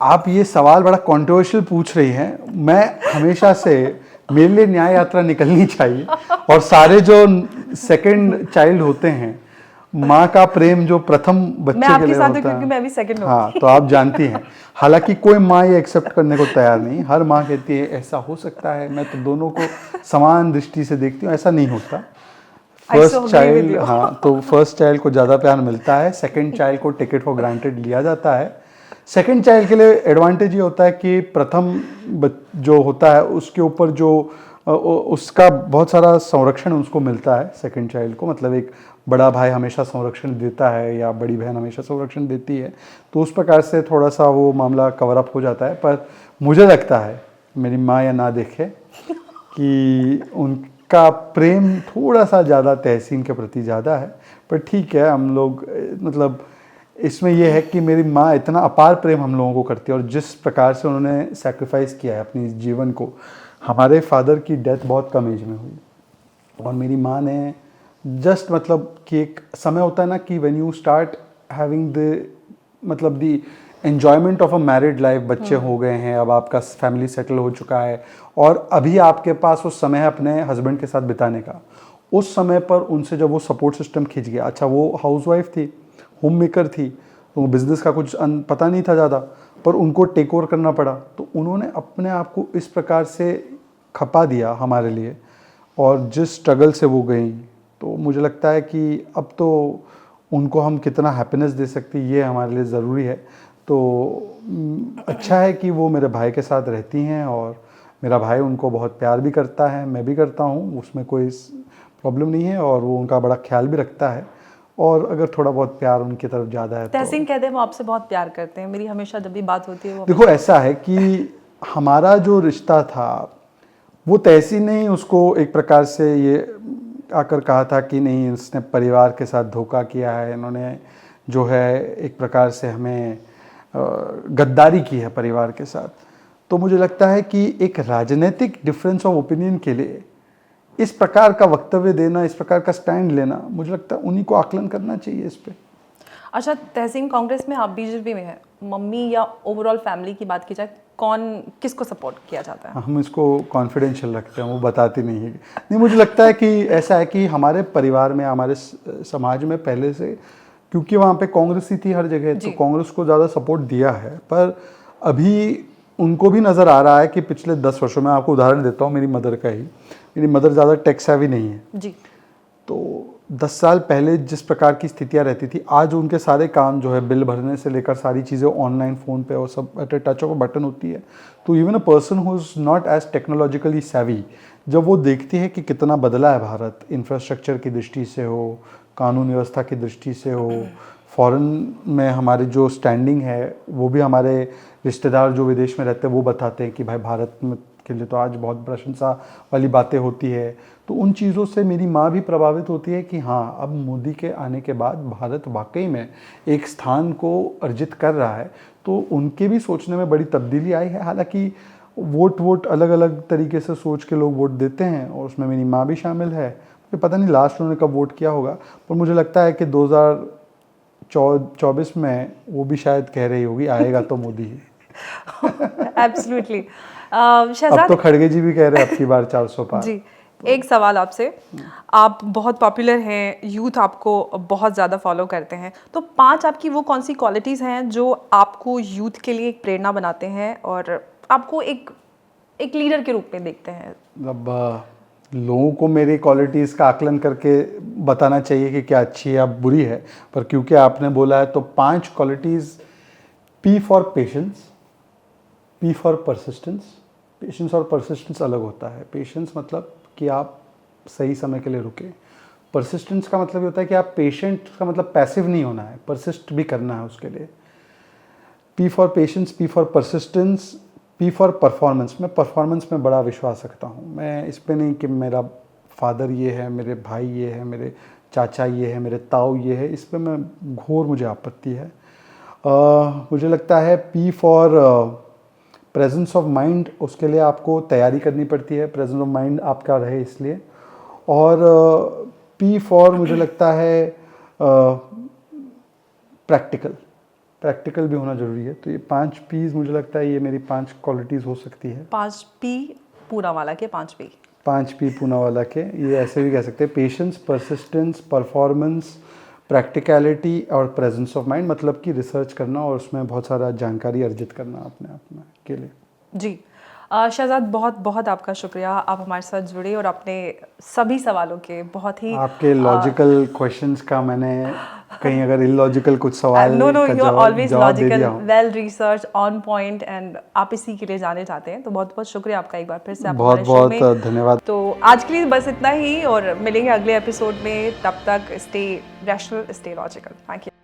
आप ये सवाल बड़ा कंट्रोवर्शियल पूछ रही हैं। मैं हमेशा से, मेरे लिए न्याय यात्रा निकलनी चाहिए, और सारे जो सेकंड चाइल्ड होते हैं, माँ का प्रेम जो प्रथम बच्चे मैं के आपके लिए साथ हूँ होता क्योंकि है। मैं भी सेकंड हूँ। हाँ, तो आप जानती हैं। हालांकि कोई माँ ये एक्सेप्ट करने को तैयार नहीं। हर माँ कहती है ऐसा हो सकता है, मैं तो दोनों को समान दृष्टि से देखती हूँ। ऐसा नहीं होता। I so first agree with child, you. हाँ, तो फर्स्ट चाइल्ड को ज़्यादा प्यार मिलता है, सेकंड चाइल्ड को टिकट फॉर ग्रांटेड लिया जाता है। सेकंड चाइल्ड के लिए एडवांटेज ये होता है कि प्रथम जो होता है उसके ऊपर जो उसका बहुत सारा संरक्षण उसको मिलता है सेकंड चाइल्ड को। मतलब एक बड़ा भाई हमेशा संरक्षण देता है, या बड़ी बहन हमेशा संरक्षण देती है, तो उस प्रकार से थोड़ा सा वो मामला कवर अप हो जाता है। पर मुझे लगता है, मेरी माँ या ना देखे, कि उनका प्रेम थोड़ा सा ज़्यादा तहसीन के प्रति ज़्यादा है। पर ठीक है, हम लोग मतलब इसमें यह है कि मेरी माँ इतना अपार प्रेम हम लोगों को करती है, और जिस प्रकार से उन्होंने सैक्रिफाइस किया है अपनी जीवन को। हमारे फादर की डेथ बहुत कम एज में हुई, और मेरी माँ ने जस्ट मतलब कि एक समय होता है ना कि when you start having the मतलब the enjoyment of a married life, बच्चे हो गए हैं, अब आपका फैमिली सेटल हो चुका है, और अभी आपके पास उस समय है अपने हस्बैंड के साथ बिताने का। उस समय पर उनसे जब वो सपोर्ट सिस्टम खिंच गया, अच्छा वो हाउसवाइफ थी, होम मेकर थी, तो बिज़नेस का कुछ पता नहीं था ज़्यादा, पर उनको टेक ओवर करना पड़ा। तो उन्होंने अपने आप को इस प्रकार से खपा दिया हमारे लिए, और जिस स्ट्रगल से वो गई, तो मुझे लगता है कि अब तो उनको हम कितना हैप्पीनेस दे सकते ये हमारे लिए ज़रूरी है। तो अच्छा है कि वो मेरे भाई के साथ रहती हैं, और मेरा भाई उनको बहुत प्यार भी करता है, मैं भी करता हूँ, उसमें कोई प्रॉब्लम नहीं है, और वो उनका बड़ा ख्याल भी रखता है। और अगर थोड़ा बहुत प्यार उनकी तरफ ज़्यादा है तहसीन तो कहते हैं वो आपसे बहुत प्यार करते हैं। मेरी हमेशा जब भी बात होती है वो देखो, ऐसा है कि हमारा जो रिश्ता था, वो तहसीन ने ही उसको एक प्रकार से ये आकर कहा था कि नहीं, इसने परिवार के साथ धोखा किया है, इन्होंने जो है एक प्रकार से हमें गद्दारी की है परिवार के साथ। तो मुझे लगता है कि एक राजनीतिक डिफरेंस ऑफ ओपिनियन के लिए इस प्रकार का वक्तव्य देना, इस प्रकार का स्टैंड लेना, मुझे लगता है उन्हीं को आकलन करना चाहिए इस पे। अच्छा, तहसीन कांग्रेस में, आप बीजेपी में है, मम्मी या ओवरऑल फैमिली की बात की जाए, कौन किसको सपोर्ट किया जाता है? हम इसको कॉन्फिडेंशियल रखते हैं, वो बताती नहीं है। नहीं, मुझे लगता है कि ऐसा है कि हमारे परिवार में, हमारे समाज में पहले से, क्योंकि वहाँ पे कांग्रेस ही थी हर जगह, तो कांग्रेस को ज़्यादा सपोर्ट दिया है। पर अभी उनको भी नज़र आ रहा है कि पिछले 10 वर्षों में, आपको उदाहरण देता हूँ मेरी मदर का ही। मेरी मदर ज़्यादा टेक सेवी नहीं है जी, तो 10 साल पहले जिस प्रकार की स्थितियाँ रहती थी, आज उनके सारे काम जो है, बिल भरने से लेकर सारी चीज़ें ऑनलाइन, फ़ोन पे, और सब at a touch of a button होती है। तो even a person who is not as technologically savvy, जब वो देखती है कि कितना बदला है भारत, इंफ्रास्ट्रक्चर की दृष्टि से हो, कानून व्यवस्था की दृष्टि से हो, फॉरेन में हमारी जो स्टैंडिंग है, वो भी हमारे रिश्तेदार जो विदेश में रहते हैं वो बताते हैं कि भाई भारत में के लिए तो आज बहुत प्रशंसा वाली बातें होती है। तो उन चीज़ों से मेरी माँ भी प्रभावित होती है कि हाँ, अब मोदी के आने के बाद भारत वाकई में एक स्थान को अर्जित कर रहा है। तो उनके भी सोचने में बड़ी तब्दीली आई है। हालांकि वोट अलग अलग तरीके से सोच के लोग वोट देते हैं, और उसमें मेरी माँ भी शामिल है। मुझे पता नहीं लास्ट उन्होंने कब वोट किया होगा, पर मुझे लगता है कि 2024 में वो भी शायद कह रही होगी आएगा तो मोदी ही। एब्सोल्युटली। अब तो खड़गे जी भी कह रहे हैं अब की बार 400 पार। जी, एक सवाल आपसे, आप बहुत पॉपुलर हैं, यूथ आपको बहुत ज़्यादा फॉलो करते हैं, तो 5 आपकी वो कौन सी क्वालिटीज़ हैं जो आपको यूथ के लिए एक प्रेरणा बनाते हैं और आपको एक लीडर के रूप में देखते हैं? मतलब लोगों को मेरी क्वालिटीज़ का आकलन करके बताना चाहिए कि क्या अच्छी है या बुरी है, पर क्योंकि आपने बोला है तो 5 qualities. P for patience, P for persistence. Patience और परसिस्टेंस अलग होता है। पेशेंस मतलब कि आप सही समय के लिए रुके। परसिस्टेंस का मतलब ये होता है कि आप पेशेंट का मतलब पैसिव नहीं होना है, परसिस्ट भी करना है उसके लिए। P for patience, P for persistence, P for performance. मैं परफॉर्मेंस में बड़ा विश्वास रखता हूँ। मैं इस पे नहीं कि मेरा फादर ये है, मेरे भाई ये है, मेरे चाचा ये है, मेरे ताऊ ये है, इस पे मैं घोर मुझे आपत्ति है। मुझे लगता है P for presence of mind. उसके लिए आपको तैयारी करनी पड़ती है, प्रेजेंस ऑफ माइंड आपका रहे इसलिए। और P फॉर मुझे लगता है प्रैक्टिकल भी होना ज़रूरी है। तो ये 5 P's मुझे लगता है ये मेरी 5 क्वालिटीज़ हो सकती है। 5 P पूनावाला के 5 P। 5 P पूनावाला के, ये ऐसे भी कह सकते हैं। पेशेंस, परसिस्टेंस, परफॉर्मेंस, प्रैक्टिकलिटी और प्रेजेंस ऑफ माइंड, मतलब कि रिसर्च करना और उसमें बहुत सारा जानकारी अर्जित करना अपने आप में के लिए। जी, शहजाद बहुत बहुत आपका शुक्रिया, आप हमारे साथ जुड़े और अपने सभी सवालों के बहुत ही आपके लॉजिकल क्वेश्चंस का मैंने कहीं अगर इलॉजिकल कुछ सवाल नो का यू आर ऑलवेज जवाब दे लॉजिकल, दिया हूँ। Well research, on point, and आप इसी के लिए जाने जाते हैं, तो बहुत बहुत शुक्रिया आपका एक बार फिर से आप बहुत हमारे शो में। बहुत धन्यवाद। तो आज के लिए बस इतना ही और मिलेंगे अगले एपिसोड में, तब तक stay rational, stay logical. Thank you.